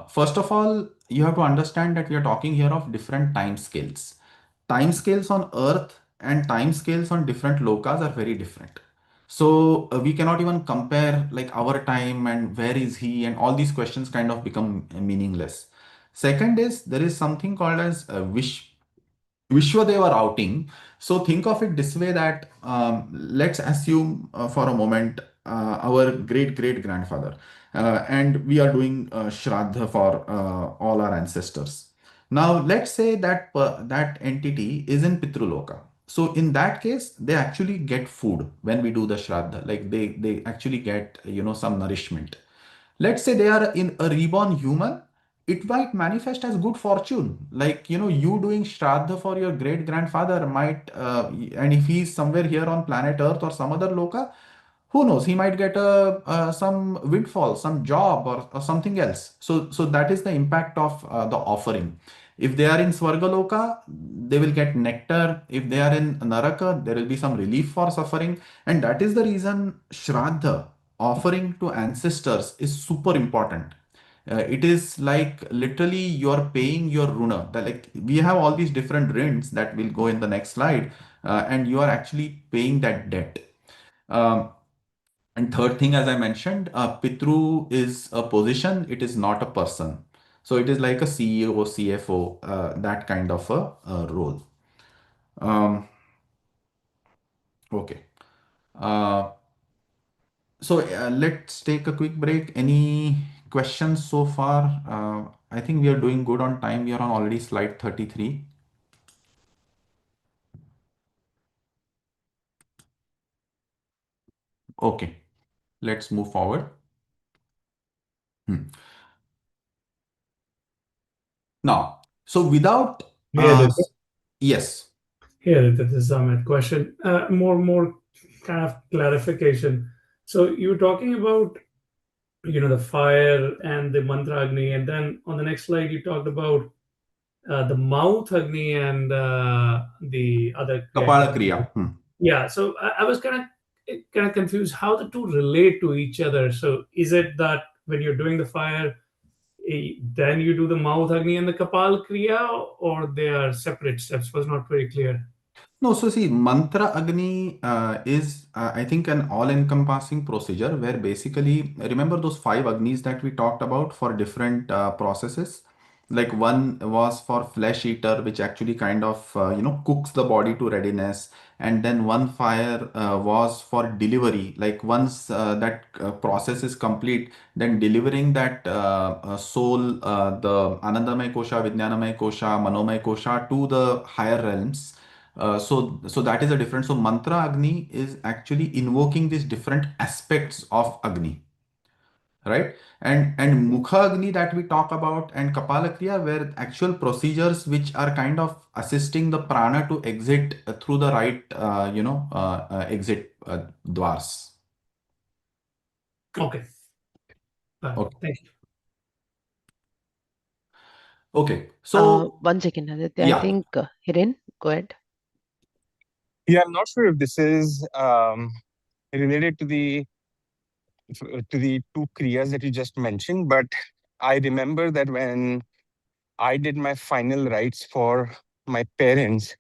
First of all, you have to understand that we are talking here of different time scales. Time scales on Earth and time scales on different lokas are very different. So we cannot even compare like our time and where is he, and all these questions kind of become meaningless. Second is there is something called as wish Vishwadeva outing. So think of it this way that let's assume for a moment our great great grandfather, and we are doing Shraddha for all our ancestors. Now let's say that that entity is in Pitruloka. So in that case, they actually get food when we do the Shraddha. Like they actually get some nourishment. Let's say they are in a reborn human, it might manifest as good fortune. Like, you doing Shraddha for your great grandfather might, and if he's somewhere here on planet Earth or some other loka, who knows? He might get some windfall, some job, or something else. So that is the impact of the offering. If they are in Swargaloka, they will get nectar. If they are in Naraka, there will be some relief for suffering. And that is the reason Shraddha, offering to ancestors, is super important. It is like literally you're paying your runa. Like we have all these different rins that will go in the next slide, and you are actually paying that debt. Um, and third thing, as I mentioned, Pitru is a position, it is not a person. So it is like a CEO, CFO, that kind of a role. Okay. Uh, so let's take a quick break. Any questions so far? I think we are doing good on time. We are on already slide 33. Okay, let's move forward. Now, so without, Yeah, yes. here, this is Ahmed. Question, more kind of clarification. So you were talking about, the fire and the mantra agni, and then on the next slide you talked about the mouth agni and the other Kapala Kriya. Kriya. Yeah. So I was kind of confused how the two relate to each other. So is it that when you're doing the fire, then you do the mouth agni and the kapal kriya, or they are separate steps? Was not very clear. No, so see, Mantra Agni is, I think, an all-encompassing procedure where basically, remember those 5 Agnis that we talked about for different processes? Like one was for flesh eater, which actually kind of, cooks the body to readiness. And then one fire was for delivery. Like once that process is complete, then delivering that soul, the Anandamaya Kosha, Vijnanamaya Kosha, Manomaya Kosha to the higher realms. So that is a difference. So mantra Agni is actually invoking these different aspects of Agni, right? And Mukha Agni that we talk about and Kapala Kriya were actual procedures which are kind of assisting the prana to exit through the right, exit dwars. Okay. Okay. Thank you. Okay. So 1 second, Aditya. I yeah, think Hiren, go ahead. Yeah, I'm not sure if this is related to the two kriyas that you just mentioned, but I remember that when I did my final rites for my parents,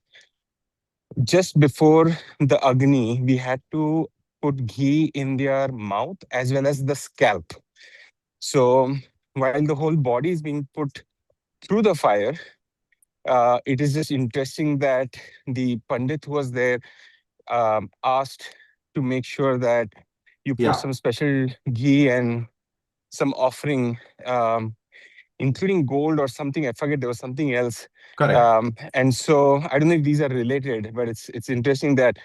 just before the Agni, we had to put ghee in their mouth as well as the scalp. So while the whole body is being put through the fire, it is just interesting that the Pandit who was there asked to make sure that you put yeah, some special ghee and some offering, including gold or something. I forget, there was something else. correct. And so I don't know if these are related, but it's interesting that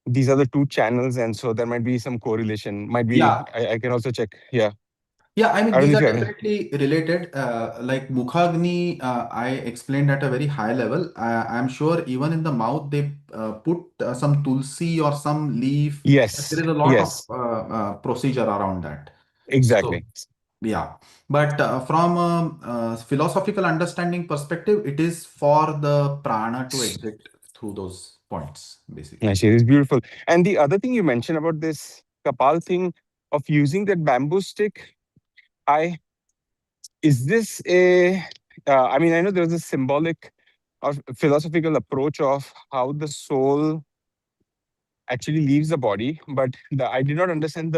these are the two channels, and so there might be some correlation. Might be, Yeah. I can also check. Yeah. Yeah, I mean, I don't these know if are you have. definitely related. Like Mukhagni, I explained at a very high level. I'm sure even in the mouth, they put some tulsi or some leaf. There Yes. is a lot of Yes. procedure around that. So, Exactly. yeah. But from a, philosophical understanding perspective, it is for the prana to exit through those points, basically. Actually, it's beautiful. And the other thing you mentioned about this Kapal thing of using that bamboo stick, is this a, I mean, I know there's a symbolic or philosophical approach of how the soul actually leaves the body, but I did not understand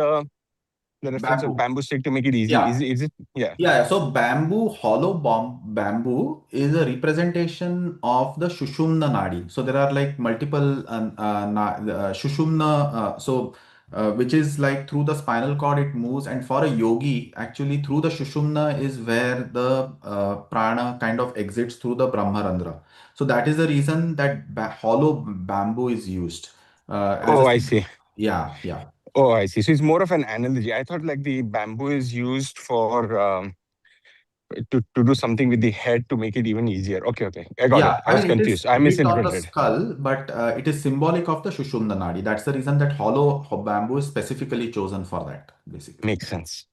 the reference of Bamboo. bamboo stick to make it easy. Yeah. Is it? Yeah. Yeah, so bamboo, hollow bamboo is a representation of the Shushumna Nadi. So there are like multiple Shushumna, which is like through the spinal cord it moves, and for a yogi, actually through the Shushumna is where the prana kind of exits through the Brahmarandra. So that is the reason that hollow bamboo is used as Oh, a I symbol. see. Yeah, yeah. Oh, I see. So it's more of an analogy. I thought like the bamboo is used for to do something with the head to make it even easier. Okay, okay. I got it. Yeah, I I was mean, it is confused. I hit on the misinterpreted. skull, but it is symbolic of the Shushumna Nadi. That's the reason that hollow bamboo is specifically chosen for that, basically. Makes sense.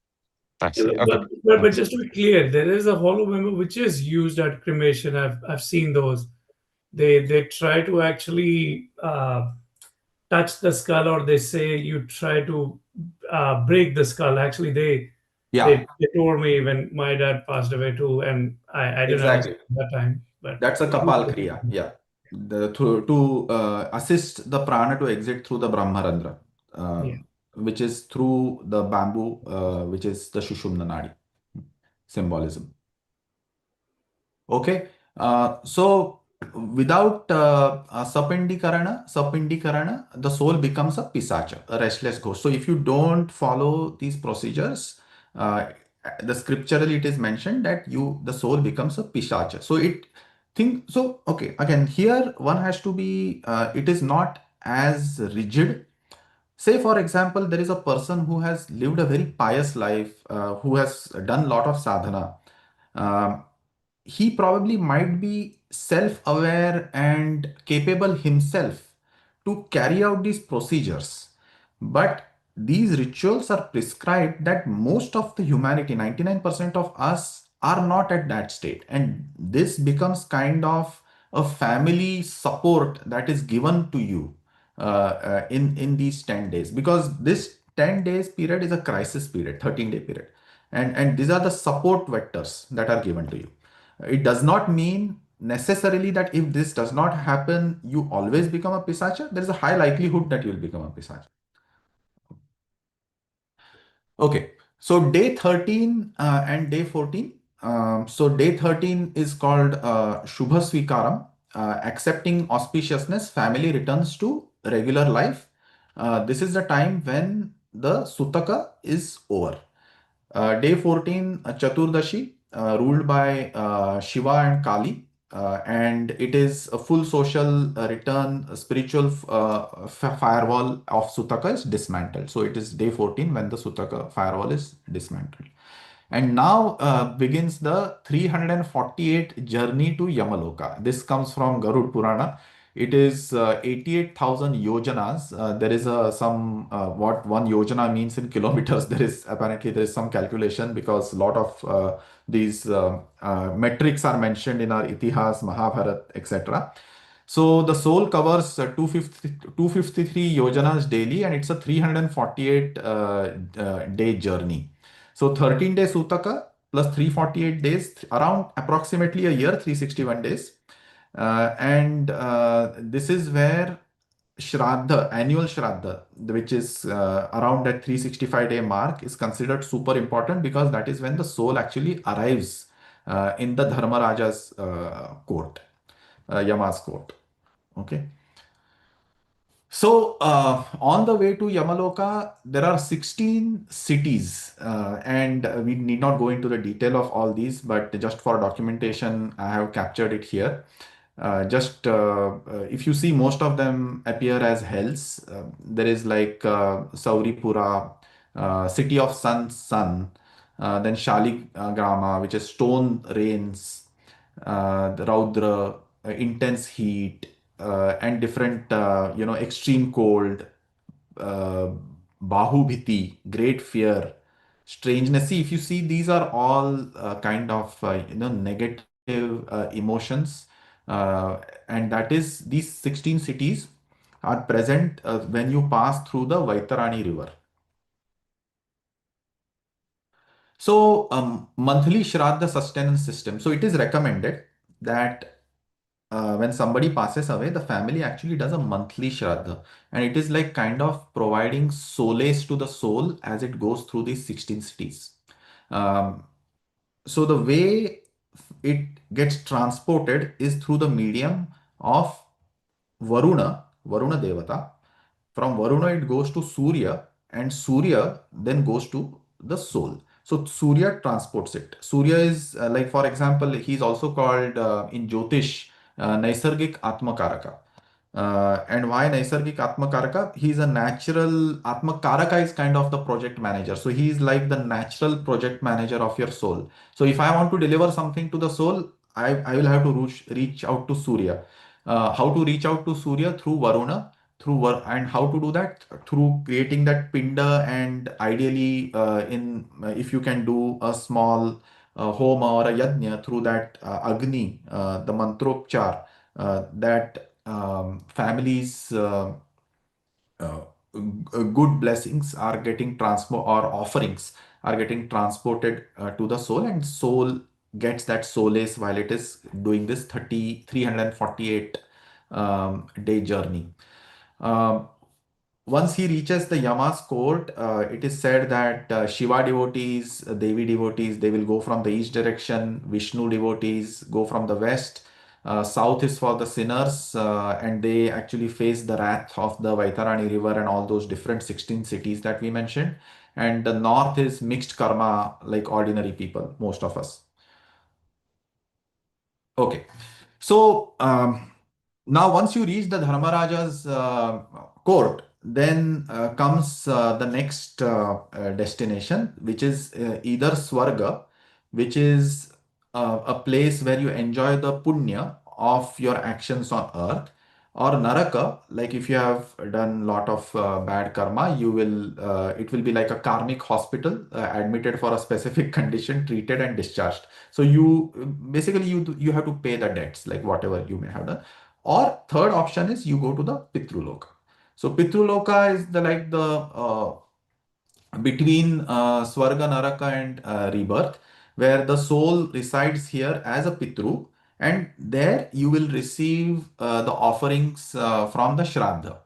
I Yeah, see. Okay. but Thanks. just to be clear, there is a hollow member which is used at cremation. I've seen those. They try to actually touch the skull, or they say you try to break the skull. Actually, Yeah, they told me when my dad passed away too, and I didn't exactly. understand that time. But That's a Kapal Kriya. Yeah. To assist the prana to exit through the Brahmarandra, yeah. which is through the bamboo, which is the Shushumna Nadi symbolism. Okay, so without sapindikarana, the soul becomes a pisacha, a restless ghost. So if you don't follow these procedures, the scripturally it is mentioned that the soul becomes a pisacha. Okay, again here one has to be, it is not as rigid. Say, for example, there is a person who has lived a very pious life, who has done a lot of sadhana. Um, he probably might be self-aware and capable himself to carry out these procedures. But these rituals are prescribed that most of the humanity, 99% of us, are not at that state. And this becomes kind of a family support that is given to you in these 10 days, because this 10 days period is a crisis period, 13-day period. And these are the support vectors that are given to you. It does not mean necessarily that if this does not happen, you always become a pisacha. There is a high likelihood that you will become a pisacha. Okay, so day 13 and day 14. So day 13 is called Shubha Swikaram, accepting auspiciousness, family returns to regular life. This is the time when the Sutaka is over. Day 14, Chaturdashi, ruled by Shiva and Kali, and it is a full social return, a spiritual firewall of Sutaka is dismantled. So it is day 14 when the Sutaka firewall is dismantled. And now begins the 348 journey to Yamaloka. This comes from Garud Purana. It is 88,000 yojanas. There is what one yojana means in kilometers. There is some calculation because a lot of these metrics are mentioned in our Itihas, Mahabharat, etc. So the soul covers 253 yojanas daily, and it's a 348 day journey. So 13-day Sutaka plus 348 days, around approximately a year, 361 days. And this is where Shraddha, annual Shraddha, which is around that 365-day mark, is considered super important, because that is when the soul actually arrives in the Dharmaraja's court, Yama's court. Okay. So, on the way to Yamaloka, there are 16 cities, and we need not go into the detail of all these, but just for documentation, I have captured it here. If you see, most of them appear as hells. There is like Sauripura, City of Sun, then Shaligrama, which is stone rains, the Raudra, intense heat, and different, extreme cold, uh, Bahubhiti, great fear, strangeness. See, if you see, these are all kind of, negative emotions. And that is, these 16 cities are present when you pass through the Vaitarani river. So, monthly Shraddha sustenance system. So, it is recommended that when somebody passes away, the family actually does a monthly shraddha, and it is like kind of providing solace to the soul as it goes through these 16 cities. Um, so the way it gets transported is through the medium of Varuna Devata. From Varuna, it goes to Surya, and Surya then goes to the soul. So Surya transports it. Surya is like, for example, he's also called in Jyotish Naisargik Atmakaraka. And why Naisargik Atmakaraka? He's a natural Atmakaraka is kind of the project manager. So he's like the natural project manager of your soul. So if I want to deliver something to the soul, I will have to reach out to Surya. How to reach out to Surya? Through Varuna, and how to do that? Through creating that pinda, and ideally in if you can do a small homa or a yajna through that Agni, the mantropchar, that families uh, good blessings are getting or offerings are getting transported to the soul, and soul gets that solace while it is doing this 348 day journey. Um, Once he reaches the Yama's court, it is said that Shiva devotees, Devi devotees, they will go from the east direction. Vishnu devotees go from the west. South is for the sinners, and they actually face the wrath of the Vaitarani river and all those different 16 cities that we mentioned. And the north is mixed karma, like ordinary people, most of us. Okay. So now, once you reach the Dharmaraja's court, then comes the next destination, which is either Swarga, which is a place where you enjoy the punya of your actions on earth, or Naraka, like if you have done lot of bad karma, it will be like a karmic hospital, admitted for a specific condition, treated and discharged. So you basically you have to pay the debts, like whatever you may have done. Or third option is you go to the Pitruloka. So Pitruloka is the like the between Swarga, Naraka and Rebirth, where the soul resides here as a Pitru, and there you will receive the offerings from the Shraddha.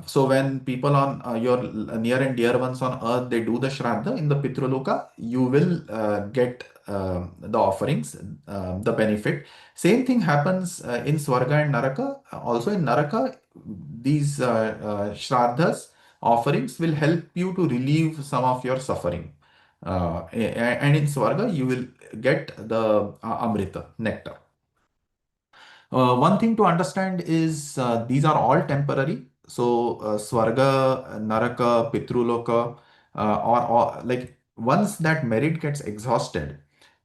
So when people on your near and dear ones on earth, they do the Shraddha in the Pitraloka, you will get the offerings, the benefit. Same thing happens in Swarga and Naraka. Also in Naraka, these Shraddhas, offerings will help you to relieve some of your suffering. And in Swarga, you will get the Amrita, nectar. One thing to understand is these are all temporary. So Swarga, Naraka, Pitruloka, or like once that merit gets exhausted,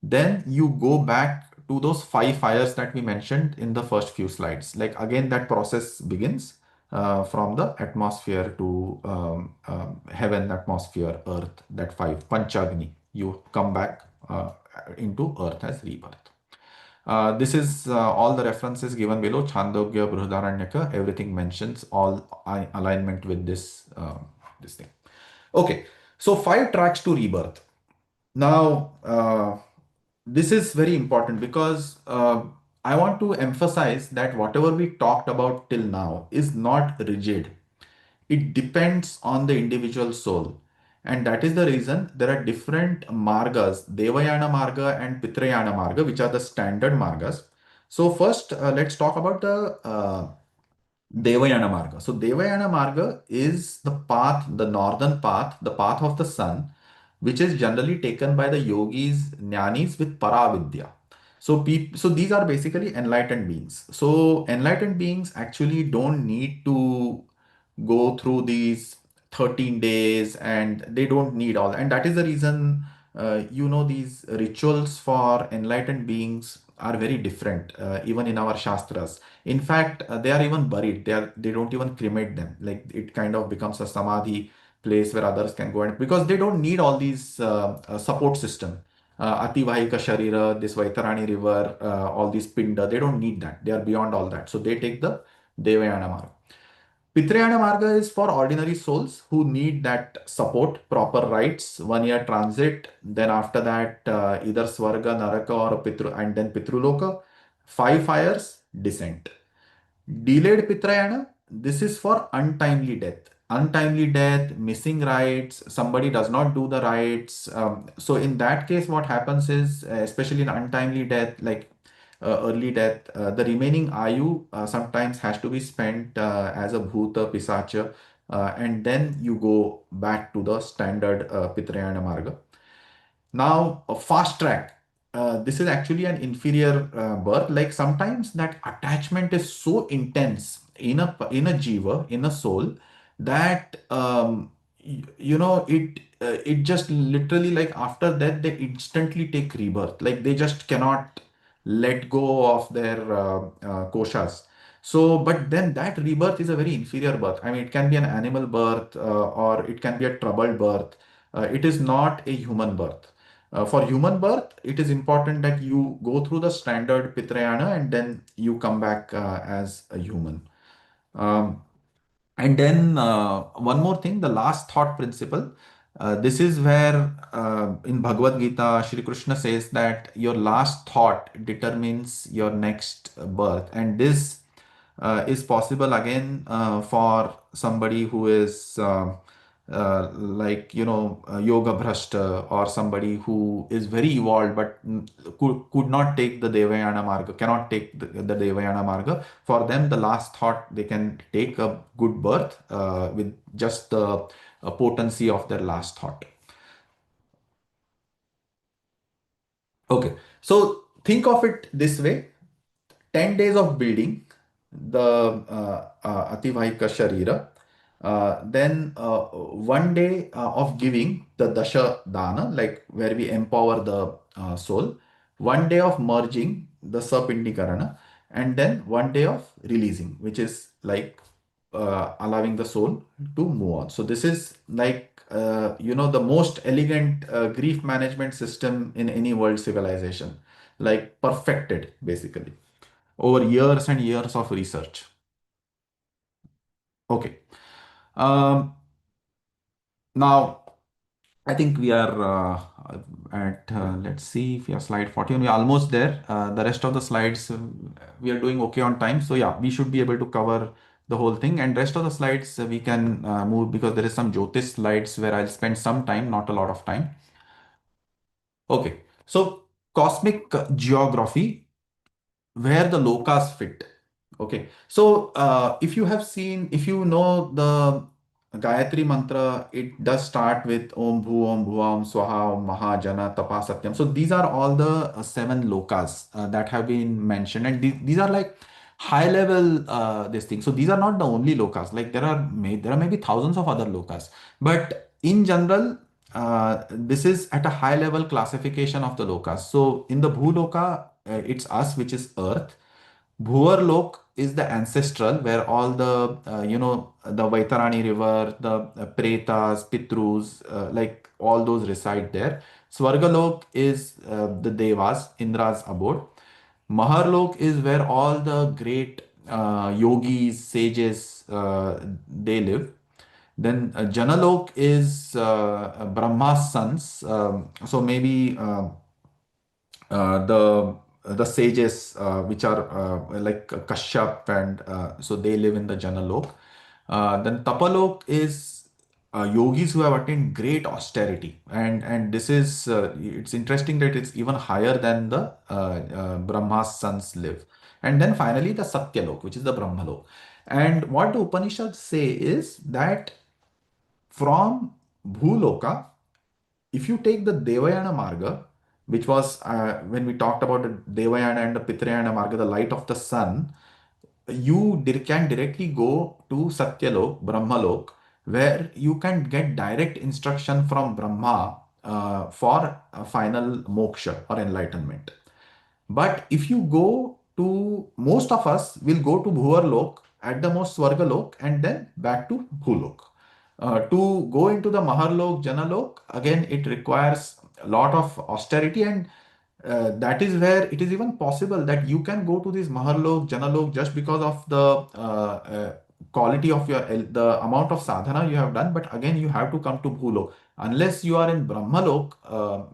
then you go back to those 5 fires that we mentioned in the first few slides. Like again, that process begins from the atmosphere to heaven, atmosphere, earth, that 5, Panchagni. You come back into earth as rebirth. This is all the references given below. Chandogya, Brihadaranyaka, everything mentions all alignment with this this thing. Okay, so 5 tracks to rebirth. Now, this is very important because I want to emphasize that whatever we talked about till now is not rigid. It depends on the individual soul. And that is the reason there are different margas, Devayana Marga and Pitrayana Marga, which are the standard margas. So first, let's talk about the Devayana Marga. So Devayana Marga is the path, the northern path, the path of the sun, which is generally taken by the yogis, jnanis with Paravidya. So these are basically enlightened beings. So enlightened beings actually don't need to go through these 13 days, and they don't need all. And that is the reason, these rituals for enlightened beings are very different, even in our Shastras. In fact, they are even buried. They don't even cremate them. Like it kind of becomes a samadhi place where others can go, and because they don't need all these support system. Ativahika Sharira, this Vaitarani river, all these Pinda, they don't need that. They are beyond all that. So they take the Devayana Marga. Pitrayana Marga is for ordinary souls who need that support, proper rites, 1 year transit. Then after that, either Swarga, Naraka, or and then Pitruloka. 5 fires, descent. Delayed Pitrayana, this is for untimely death. Untimely death, missing rites, somebody does not do the rites. So in that case, what happens is, especially in untimely death, like early death, the remaining ayu sometimes has to be spent as a bhuta pisacha, and then you go back to the standard Pitrayana marga. Now, a fast track. This is actually an inferior birth. Like sometimes that attachment is so intense in a jiva, in a soul, that it just literally, like after that they instantly take rebirth. Like they just cannot let go of their koshas. So, but then that rebirth is a very inferior birth. I mean, it can be an animal birth, or it can be a troubled birth. It is not a human birth. For human birth, it is important that you go through the standard Pitrayana and then you come back as a human. Um, and then one more thing, the last thought principle. This is where in Bhagavad Gita, Shri Krishna says that your last thought determines your next birth. And this is possible again for somebody who is yoga bhrashta, or somebody who is very evolved but could not take the Devayana marga, cannot take the Devayana marga. For them, the last thought, they can take a good birth with just the potency of their last thought. Okay, so think of it this way: 10 days of building the Ativahika Sharira, then 1 day of giving the Dasha Dana, like where we empower the soul, 1 day of merging the Sapindikarana, and then 1 day of releasing, which is like allowing the soul to move on. So this is like the most elegant grief management system in any world civilization, like perfected basically over years and years of research. Okay. Now, I think we are let's see if we are slide 14. We are almost there. The rest of the slides, we are doing okay on time. So yeah, we should be able to cover the whole thing. And rest of the slides, we can move, because there is some Jyotish slides where I'll spend some time, not a lot of time. Okay. So cosmic geography, where the lokas fit. Okay, so if you know the Gayatri mantra, it does start with Om Bhu Om Bhuva Om Swaha Om Maha Jana Tapa Satyam. So these are all the 7 lokas that have been mentioned, and these are like high level this thing. So these are not the only lokas. Like there are maybe thousands of other lokas, but in general, this is at a high level classification of the lokas. So in the Bhuloka, it's us, which is Earth. Bhuvarlok is the ancestral, where all the the Vaitarani river, the Pretas, Pitrus, like all those reside there. Swargalok is the Devas, Indra's abode. Maharlok is where all the great yogis, sages, they live. Then Janalok is Brahma's sons. So maybe the sages, which are like Kashyap, and so they live in the Janalok. Then Tapalok is yogis who have attained great austerity, and this is it's interesting that it's even higher than the Brahma's sons live. And then finally the Satyalok, which is the Brahmalok. And what the Upanishads say is that from Bhuloka, if you take the Devayana Marga, which was when we talked about the Devayana and the Pitrayana Marga, the light of the sun, you can directly go to Satyalok, Brahmalok, where you can get direct instruction from Brahma for final moksha or enlightenment. But if you go to, most of us will go to Bhuvarlok, at the most Swargalok, and then back to Bhulok. To go into the Maharlok, Janalok, again, it requires a lot of austerity, and that is where it is even possible that you can go to this Maharlok, Janalok just because of the quality of the amount of sadhana you have done. But again, you have to come to Bhulok. Unless you are in Brahmalok,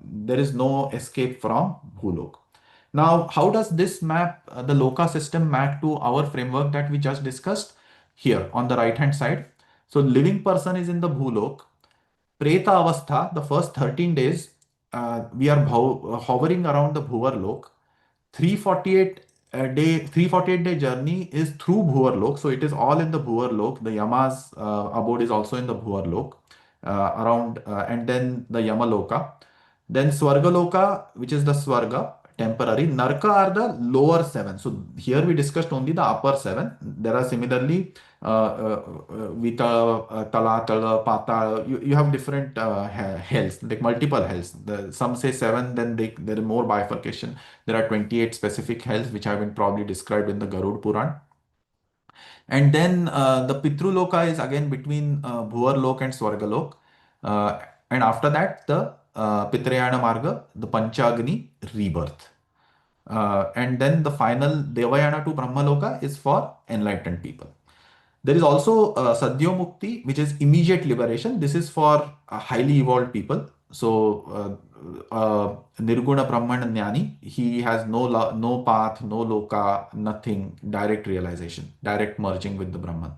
there is no escape from Bhulok. Now, how does this map, the Loka system map to our framework that we just discussed? Here on the right hand side. So living person is in the Bhulok. Preta Avastha, the first 13 days, we are hovering around the Bhuvar Lok. 348 day journey is through Bhuvar Lok. So it is all in the Bhuvar Lok. The Yama's abode is also in the Bhuvar Lok. And then the Yamaloka. Then Swargaloka, which is the Swarga, temporary. Narka are the lower seven. So here we discussed only the upper seven. There are similarly Vita, Tala, Tala, Pata. You have different hells, like multiple hells. Some say seven, then there is more bifurcation. There are 28 specific hells, which have been probably described in the Garud Puran. And then the Pitruloka is again between Bhuvar and Swargalok. And after that, the Pitrayana Marga, the Panchagni rebirth. And then the final Devayana to Brahmaloka is for enlightened people. There is also Sadhyo Mukti, which is immediate liberation. This is for highly evolved people. So Nirguna Brahman Jnani, he has no path, no loka, nothing, direct realization, direct merging with the Brahman.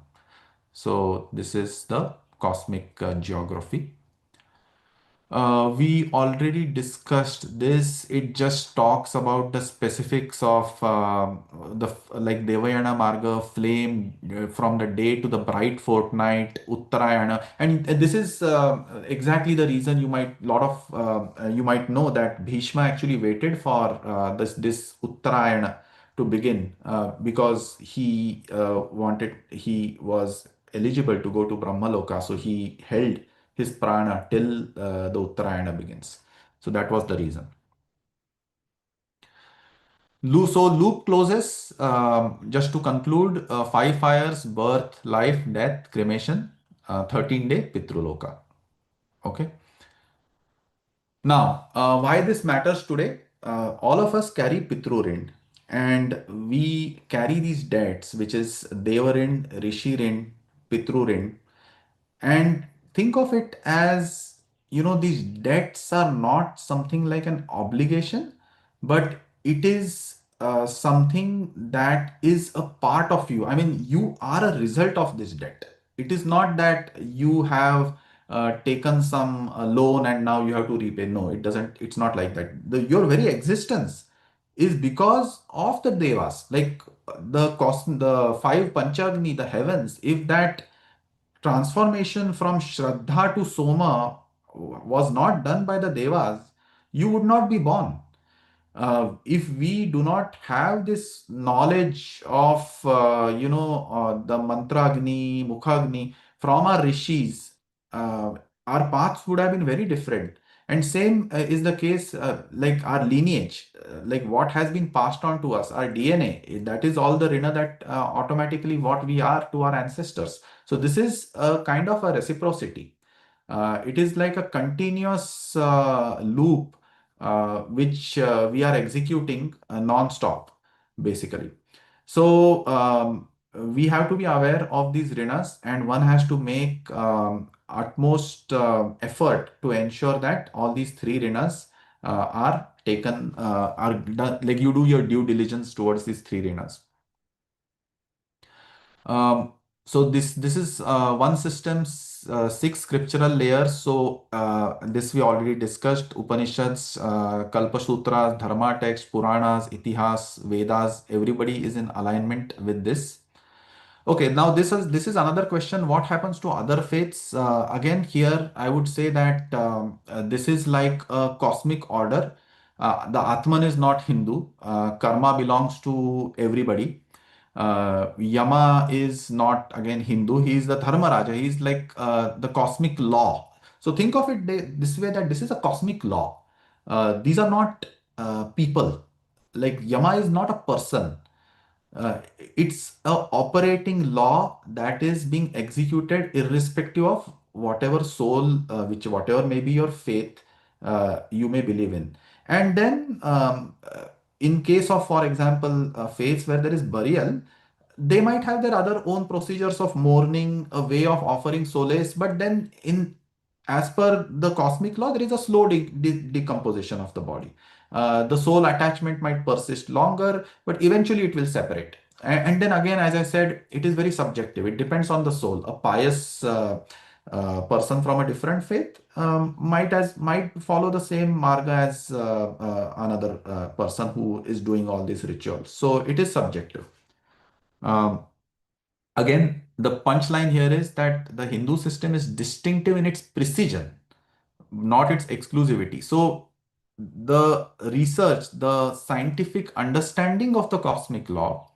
So this is the cosmic geography. We already discussed this. It just talks about the specifics of like Devayana Marga, flame from the day to the bright fortnight, Uttarayana, and this is exactly the reason you might know that Bhishma actually waited for this Uttarayana to begin because he was eligible to go to Brahmaloka, so he held his prana till the Uttarayana begins. So that was the reason. So loop closes. Just to conclude, 5 fires: birth, life, death, cremation, 13-day Pitruloka. Okay. Now, why this matters today? All of us carry Pitru Rin, and we carry these debts, which is Deva Rin, Rishi Rin, Pitru Rin, and think of it as, these debts are not something like an obligation, but it is something that is a part of you. I mean, you are a result of this debt. It is not that you have taken some loan and now you have to repay. No, it's not like that. Your very existence is because of the devas, like the five panchagni, the heavens. If that transformation from Shraddha to Soma was not done by the Devas, you would not be born. If we do not have this knowledge of, the Mantragni, Mukhagni from our rishis, our paths would have been very different. And same is the case, like our lineage, like what has been passed on to us, our DNA, that is all the rina that automatically what we are to our ancestors. So this is a kind of a reciprocity. It is like a continuous loop which we are executing non-stop, basically. So we have to be aware of these rinas, and one has to make utmost effort to ensure that all these three rinas are taken, are done, like you do your due diligence towards these three rinas. So this is one system's 6 scriptural layers. So this we already discussed: Upanishads, Kalpa Sutras, Dharma texts, Puranas, Itihas, Vedas. Everybody is in alignment with this. Okay, now this is another question. What happens to other faiths? Again, here I would say that this is like a cosmic order. The Atman is not Hindu. Karma belongs to everybody. Yama is not again Hindu. He is the Dharmaraja. He is like the cosmic law. So think of it this way, that this is a cosmic law. These are not people. Like Yama is not a person. It's a operating law that is being executed irrespective of whatever soul, whatever may be your faith you may believe in. And then in case of, for example, faiths where there is burial, they might have their other own procedures of mourning, a way of offering solace, but then as per the cosmic law, there is a slow decomposition of the body. The soul attachment might persist longer, but eventually it will separate. And then again, as I said, it is very subjective. It depends on the soul. A pious person from a different faith might follow the same marga as another person who is doing all these rituals. So it is subjective. Um, Again, the punchline here is that the Hindu system is distinctive in its precision, not its exclusivity. So the research, the scientific understanding of the cosmic law,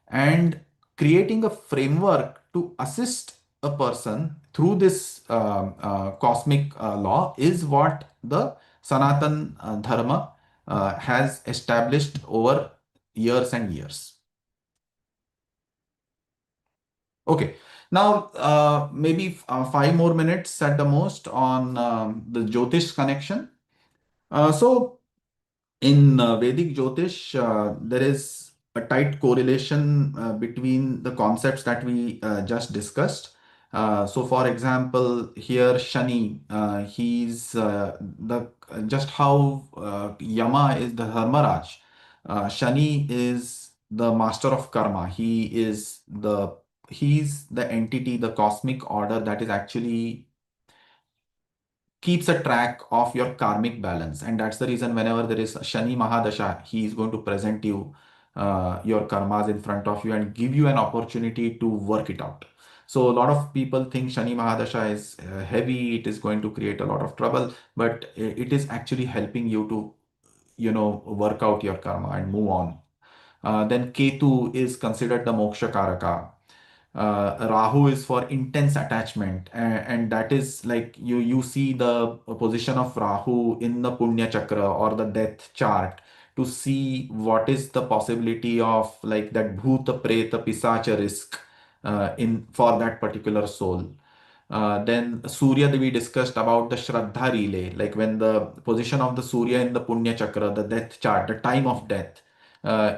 and creating a framework to assist a person through this cosmic law is what the Sanatan Dharma has established over years and years. Okay, now maybe 5 more minutes at the most on the Jyotish connection. So in Vedic Jyotish, there is a tight correlation between the concepts that we just discussed. So, for example, here Shani, he's the just how Yama is the Dharmaraj. Shani is the master of karma. He's the entity, the cosmic order that is actually keeps a track of your karmic balance, and that's the reason whenever there is a Shani Mahadasha, he is going to present you your karmas in front of you and give you an opportunity to work it out. So a lot of people think Shani Mahadasha is heavy, it is going to create a lot of trouble, but it is actually helping you to work out your karma and move on. Then Ketu is considered the moksha karaka. Rahu is for intense attachment, and that is like you see the position of Rahu in the Punya Chakra or the death chart to see what is the possibility of like that Bhuta Preta Pisacha risk in for that particular soul. Then Surya, we discussed about the Shraddha relay, like when the position of the Surya in the Punya Chakra, the death chart, the time of death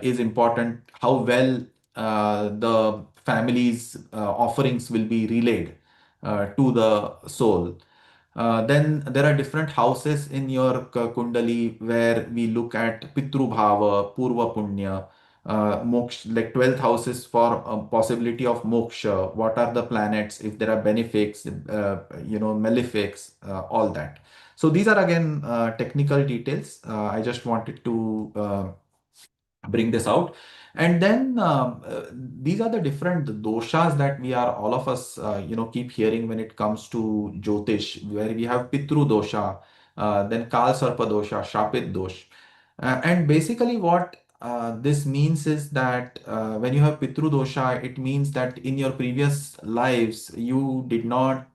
is important, how well the family's offerings will be relayed to the soul. Then there are different houses in your Kundali where we look at Pitru Bhava, Purva Punya, moksha, like 12th houses for possibility of moksha. What are the planets, if there are benefics, malefics, all that. So these are again technical details. I just wanted to bring this out. And then these are the different doshas that we are all of us keep hearing when it comes to Jyotish, where we have Pitru dosha, then Kal Sarpa dosha, Shapit dosh. And basically what this means is that when you have Pitru dosha, it means that in your previous lives you did not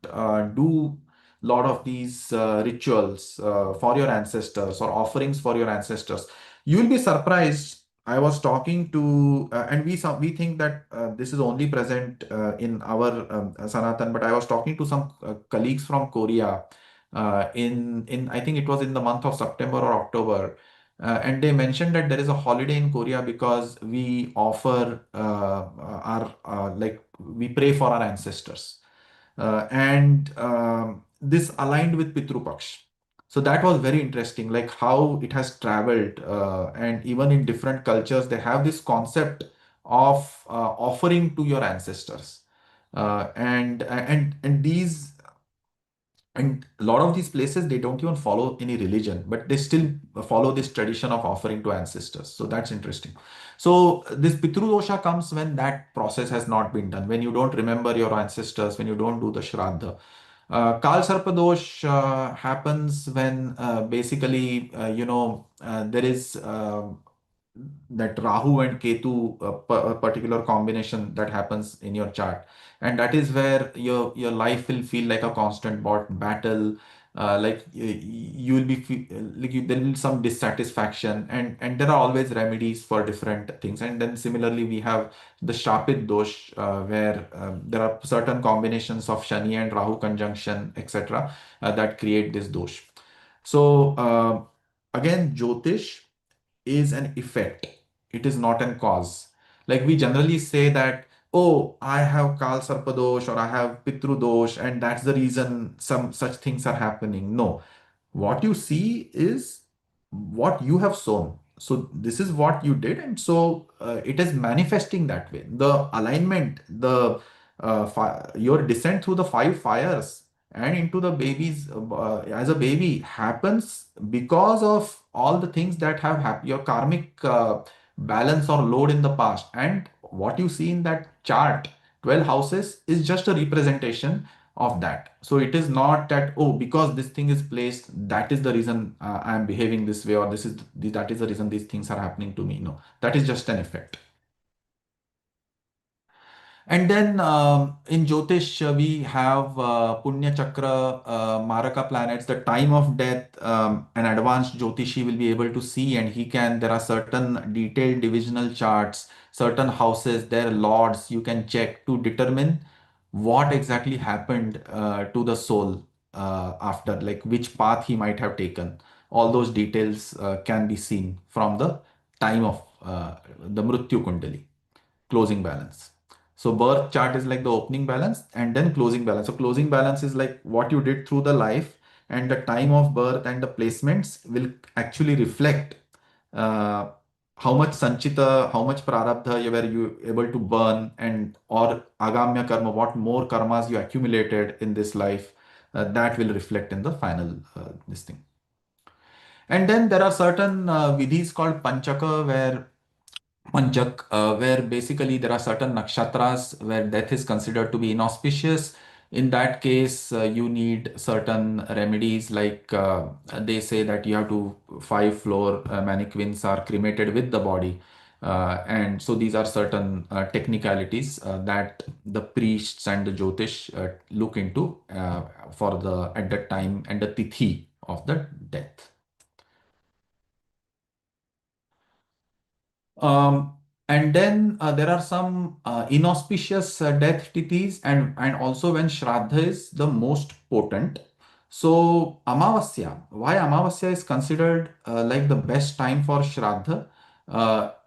do lot of these rituals for your ancestors or offerings for your ancestors. You will be surprised. I was talking to, and we think that this is only present in our Sanatan, but I was talking to some colleagues from Korea in I think it was in the month of September or October, and they mentioned that there is a holiday in Korea because we offer our like we pray for our ancestors, and this aligned with Pitru Paksh. So that was very interesting, like how it has traveled, and even in different cultures, they have this concept of offering to your ancestors, and these and a lot of these places they don't even follow any religion, but they still follow this tradition of offering to ancestors. So that's interesting. So this Pitru dosha comes when that process has not been done, when you don't remember your ancestors, when you don't do the Shraddha. Kal Sarpa dosh happens when basically, there is that Rahu and Ketu, a particular combination that happens in your chart, and that is where your life will feel like a constant battle. Like you will be there will be some dissatisfaction, and there are always remedies for different things. And then similarly, we have the Shapit dosh, where there are certain combinations of Shani and Rahu conjunction, etc., that create this dosh. So again, Jyotish is an effect. It is not an cause. Like we generally say that, oh, I have Kal Sarpa dosh or I have Pitru dosh, and that's the reason some such things are happening. No. What you see is what you have sown. So this is what you did, and so it is manifesting that way. The alignment, the your descent through the five fires and into the babies as a baby happens because of all the things that have happened, your karmic balance or load in the past. And what you see in that chart, 12 houses, is just a representation of that. So it is not that, oh, because this thing is placed, that is the reason I am behaving this way, or that is the reason these things are happening to me. No, that is just an effect. And then in Jyotish, we have Punya Chakra, Maraka planets, the time of death. An advanced Jyotishi will be able to see, and there are certain detailed divisional charts, certain houses, their lords, you can check to determine what exactly happened to the soul after, like which path he might have taken. All those details can be seen from the time of the Mrityu Kundali, closing balance. So birth chart is like the opening balance and then closing balance. So closing balance is like what you did through the life, and the time of birth and the placements will actually reflect uh, how much sanchita, how much prarabdha you were you able to burn, and or agamya karma, what more karmas you accumulated in this life, that will reflect in the final this thing. And then there are certain vidhis called panchaka, where basically there are certain nakshatras where death is considered to be inauspicious. In that case, you need certain remedies, like they say that you have to 5 floor mannequins are cremated with the body. And so these are certain technicalities that the priests and the Jyotish look into for the at that time and the tithi of the death. Um, and then there are some inauspicious death tithis, and also when Shraddha is the most potent. So Amavasya, why Amavasya is considered like the best time for Shraddha?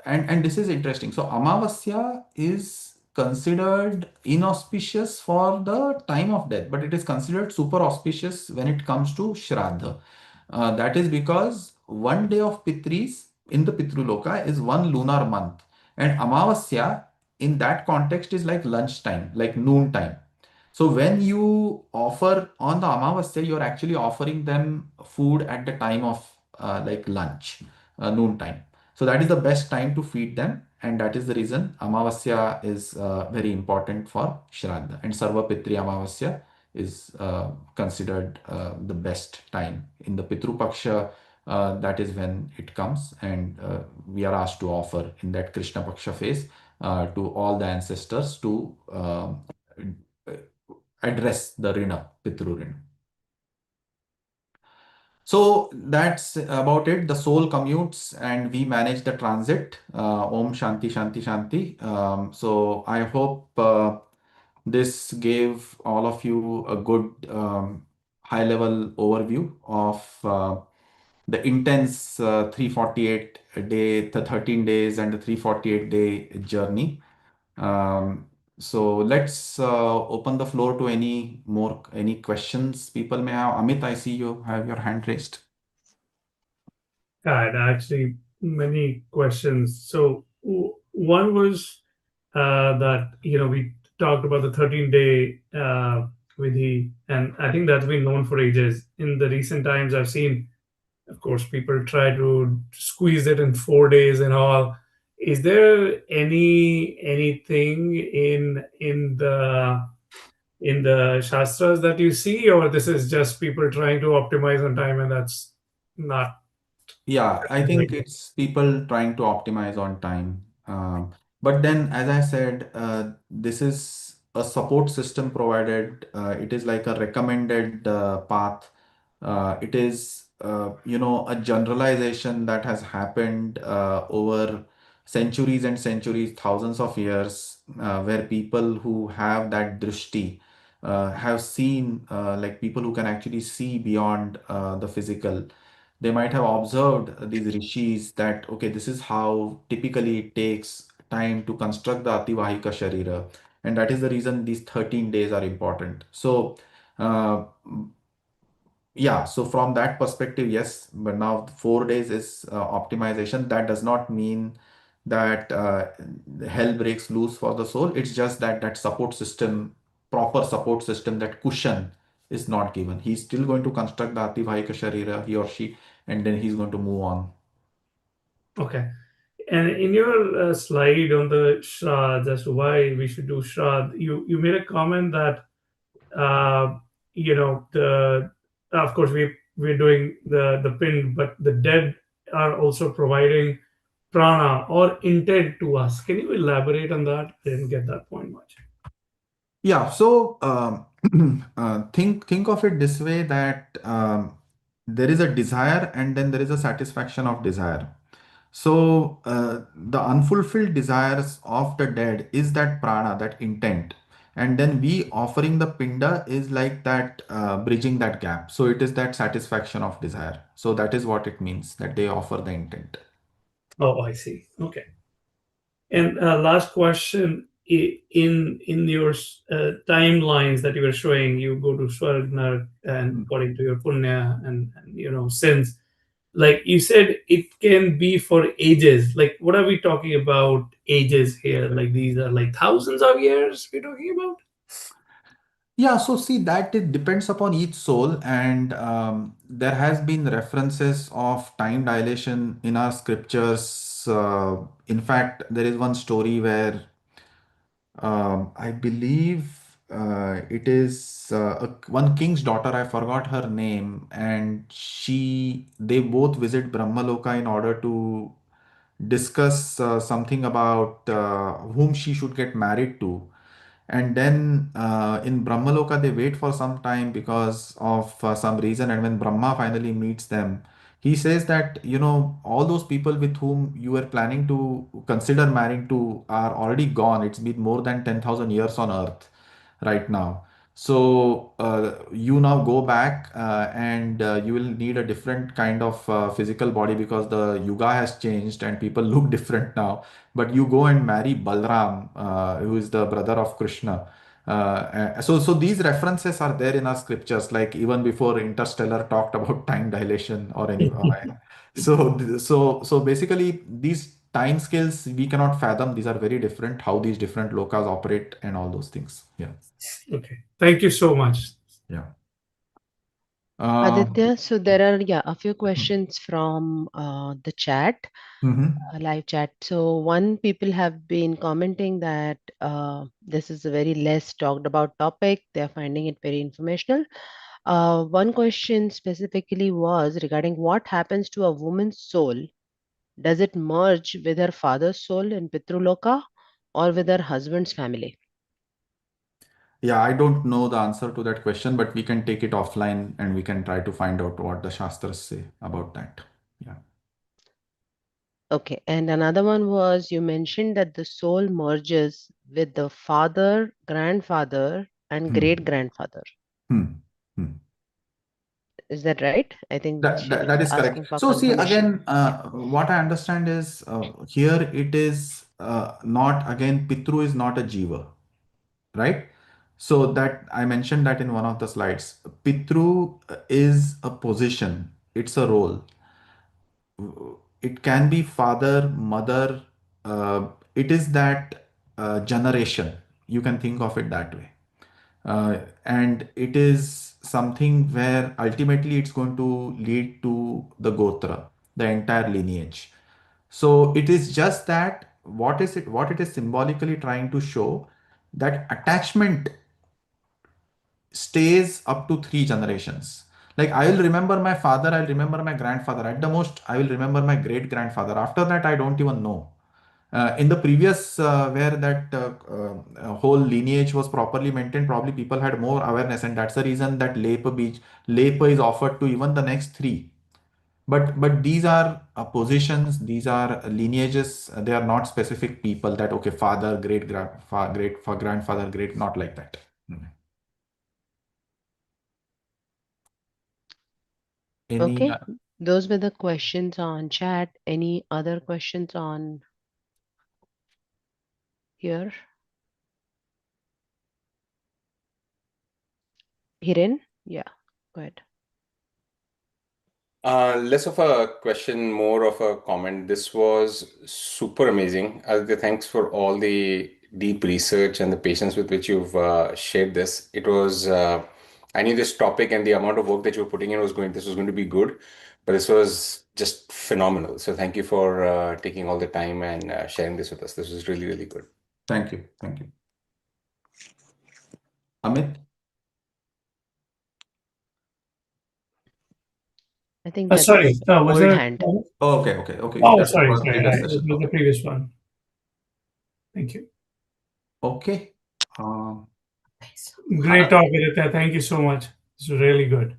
And this is interesting. So Amavasya is considered inauspicious for the time of death, but it is considered super auspicious when it comes to Shraddha. That is because one day of Pitris in the Pitruloka is one lunar month. And Amavasya in that context is like lunchtime, like noon time. So when you offer on the Amavasya, you're actually offering them food at the time of like lunch, noon time. So that is the best time to feed them. And that is the reason Amavasya is very important for Shraddha. And Sarva Pitri Amavasya is considered the best time in the Pitru Paksha. That is when it comes, and we are asked to offer in that Krishna Paksha phase to all the ancestors to address the Rina, Pitru Rina. So that's about it. The soul commutes and we manage the transit. Om Shanti Shanti Shanti. So I hope this gave all of you a good high level overview of the intense 348 day, the 13 days and the 348-day journey. So let's open the floor to any questions people may have. Amit, I see you have your hand raised. I had actually many questions. So one was that we talked about the 13-day Vidhi, and I think that's been known for ages. In the recent times, I've seen, of course, people try to squeeze it in 4 days and all. Is there anything in the shastras that you see, or this is just people trying to optimize on time, and that's not Yeah, I think it's people trying to optimize on time. But then, as I said, this is a support system provided. It is like a recommended path. It is, a generalization that has happened over centuries and centuries, thousands of years, where people who have that drishti have seen, like people who can actually see beyond the physical. They might have observed these rishis that, okay, this is how typically it takes time to construct the Ativahika Sharira. And that is the reason these 13 days are important. So, Yeah, so from that perspective, yes, but now 4 days is optimization. That does not mean that hell breaks loose for the soul. It's just that that support system, proper support system, that cushion is not given. He's still going to construct the Ativahika Sharira, he or she, and then he's going to move on. Okay. And in your slide on the Shraddh, as to why we should do Shraddh, you made a comment that the of course we're doing the pin, but the dead are also providing prana or intent to us. Can you elaborate on that? I didn't get that point much. Yeah, so think of it this way, that there is a desire and then there is a satisfaction of desire. So the unfulfilled desires of the dead is that prana, that intent, and then we offering the pinda is like that, bridging that gap. So it is that satisfaction of desire. So that is what it means, that they offer the intent. Oh, I see. Okay. And last question, in your timelines that you were showing, you go to Swarg and according to your punya and sins. Like you said, it can be for ages. Like, what are we talking about ages here? Like, these are like thousands of years we're talking about? Yeah, so see that it depends upon each soul, and there has been references of time dilation in our scriptures. In fact, there is one story where I believe it is one king's daughter. I forgot her name, and they both visit Brahmaloka in order to discuss something about whom she should get married to. And then in Brahmaloka, they wait for some time because of some reason. And when Brahma finally meets them, he says that, all those people with whom you were planning to consider marrying to are already gone. It's been more than 10,000 years on earth right now. So you now go back and you will need a different kind of physical body because the yuga has changed and people look different now. But you go and marry Balram, who is the brother of Krishna. So these references are there in our scriptures, like even before Interstellar talked about time dilation or any. So basically, these time scales we cannot fathom. These are very different. How these different lokas operate and all those things. Yeah. Okay. Thank you so much. Yeah. Aditya, so there are a few questions from the chat, live chat. So one, people have been commenting that this is a very less talked about topic. They are finding it very informational. One question specifically was regarding what happens to a woman's soul. Does it merge with her father's soul in Pitruloka or with her husband's family? Yeah, I don't know the answer to that question, but we can take it offline and we can try to find out what the Shastras say about that. Yeah. Okay, and another one was you mentioned that the soul merges with the father, grandfather, and Hmm. great grandfather. Hmm. Hmm. Is that right? I think That, she that, was that is correct. asking for So see confirmation. again, what I understand is here it is not, again, Pitru is not a Jeeva, right? So that I mentioned that in one of the slides. Pitru is a position, it's a role. It can be father, mother. It is that generation. You can think of it that way. And it is something where ultimately it's going to lead to the Gotra, the entire lineage. So it is just that what it is symbolically trying to show, that attachment stays up to 3 generations. Like I will remember my father, I'll remember my grandfather. At the most, I will remember my great grandfather. After that, I don't even know. In the previous, where that whole lineage was properly maintained, probably people had more awareness, and that's the reason that Lepa is offered to even the next three. But these are positions, these are lineages. They are not specific people that okay, father, grandfather, great, not like that. Any Okay, those were the questions on chat. Any other questions on here? Hiren? Yeah, go ahead. Less of a question, more of a comment. This was super amazing. Aditya, thanks for all the deep research and the patience with which you've shared this. It was, I knew this topic and the amount of work that you were putting in this was going to be good, but this was just phenomenal. So thank you for taking all the time and sharing this with us. This was really, really good. Thank you. Thank you. Amit? I think that's Sorry, the was old there? hand. Oh, okay. Oh, That sorry, was sorry. previous It session. was the Okay. previous one. Thank you. Okay. Great talk, Aditya. Thank you so much. It's really good.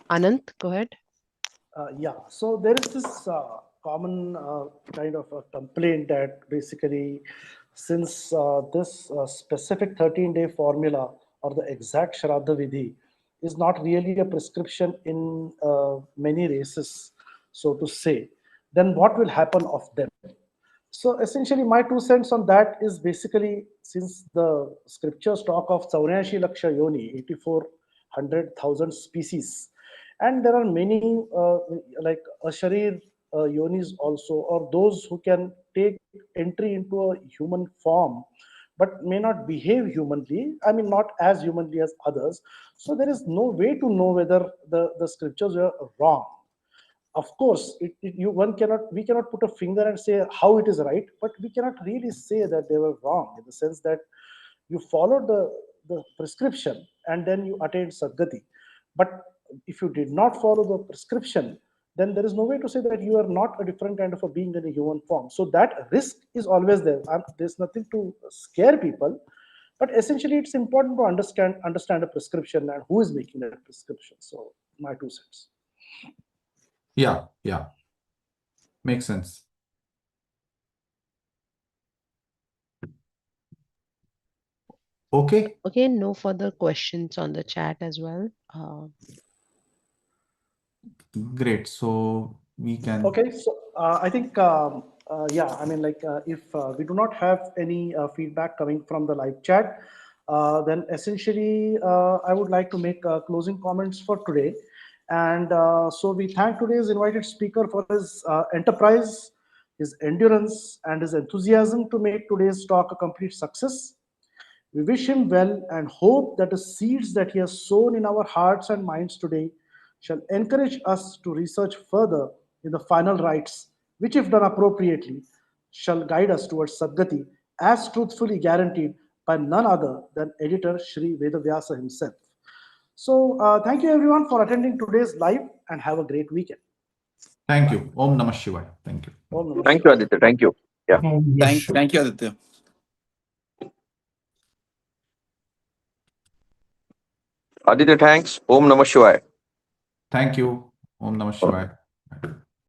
Anant, go ahead. Yeah, so there is this common kind of a complaint that basically, since this specific 13-day formula or the exact Shraddha Vidhi is not really a prescription in many races, so to say, then what will happen of them? So essentially, my 2 cents on that is basically, since the scriptures talk of 84 laksha yoni, 84,100,000 species, and there are many like asharir yonis also, or those who can take entry into a human form but may not behave humanly, I mean not as humanly as others. So there is no way to know whether the scriptures were wrong. Of course, we cannot put a finger and say how it is right, but we cannot really say that they were wrong, in the sense that you followed the prescription and then you attained Sadgati. But if you did not follow the prescription, then there is no way to say that you are not a different kind of a being in a human form. So that risk is always there. There's nothing to scare people, but essentially it's important to understand a prescription and who is making that prescription. So my 2 cents. Yeah. Makes sense. Okay. Okay, no further questions on the chat as well. Great. So we can. Okay, so I think, yeah, I mean, like if we do not have any feedback coming from the live chat, then essentially I would like to make closing comments for today. And so we thank today's invited speaker for his enterprise, his endurance, and his enthusiasm to make today's talk a complete success. We wish him well and hope that the seeds that he has sown in our hearts and minds today shall encourage us to research further in the final rites, which, if done appropriately, shall guide us towards Sadgati, as truthfully guaranteed by none other than editor Sri Vedavyasa himself. So, thank you everyone for attending today's live and have a great weekend. Thank you. Om Namah Shivaya. Thank you. Om Namah Thank you, Shivaya. Aditya. Thank you. Yeah. Thank you, Aditya. Aditya, thanks. Om Namah Shivaya. Thank you. Om Namah Shivaya.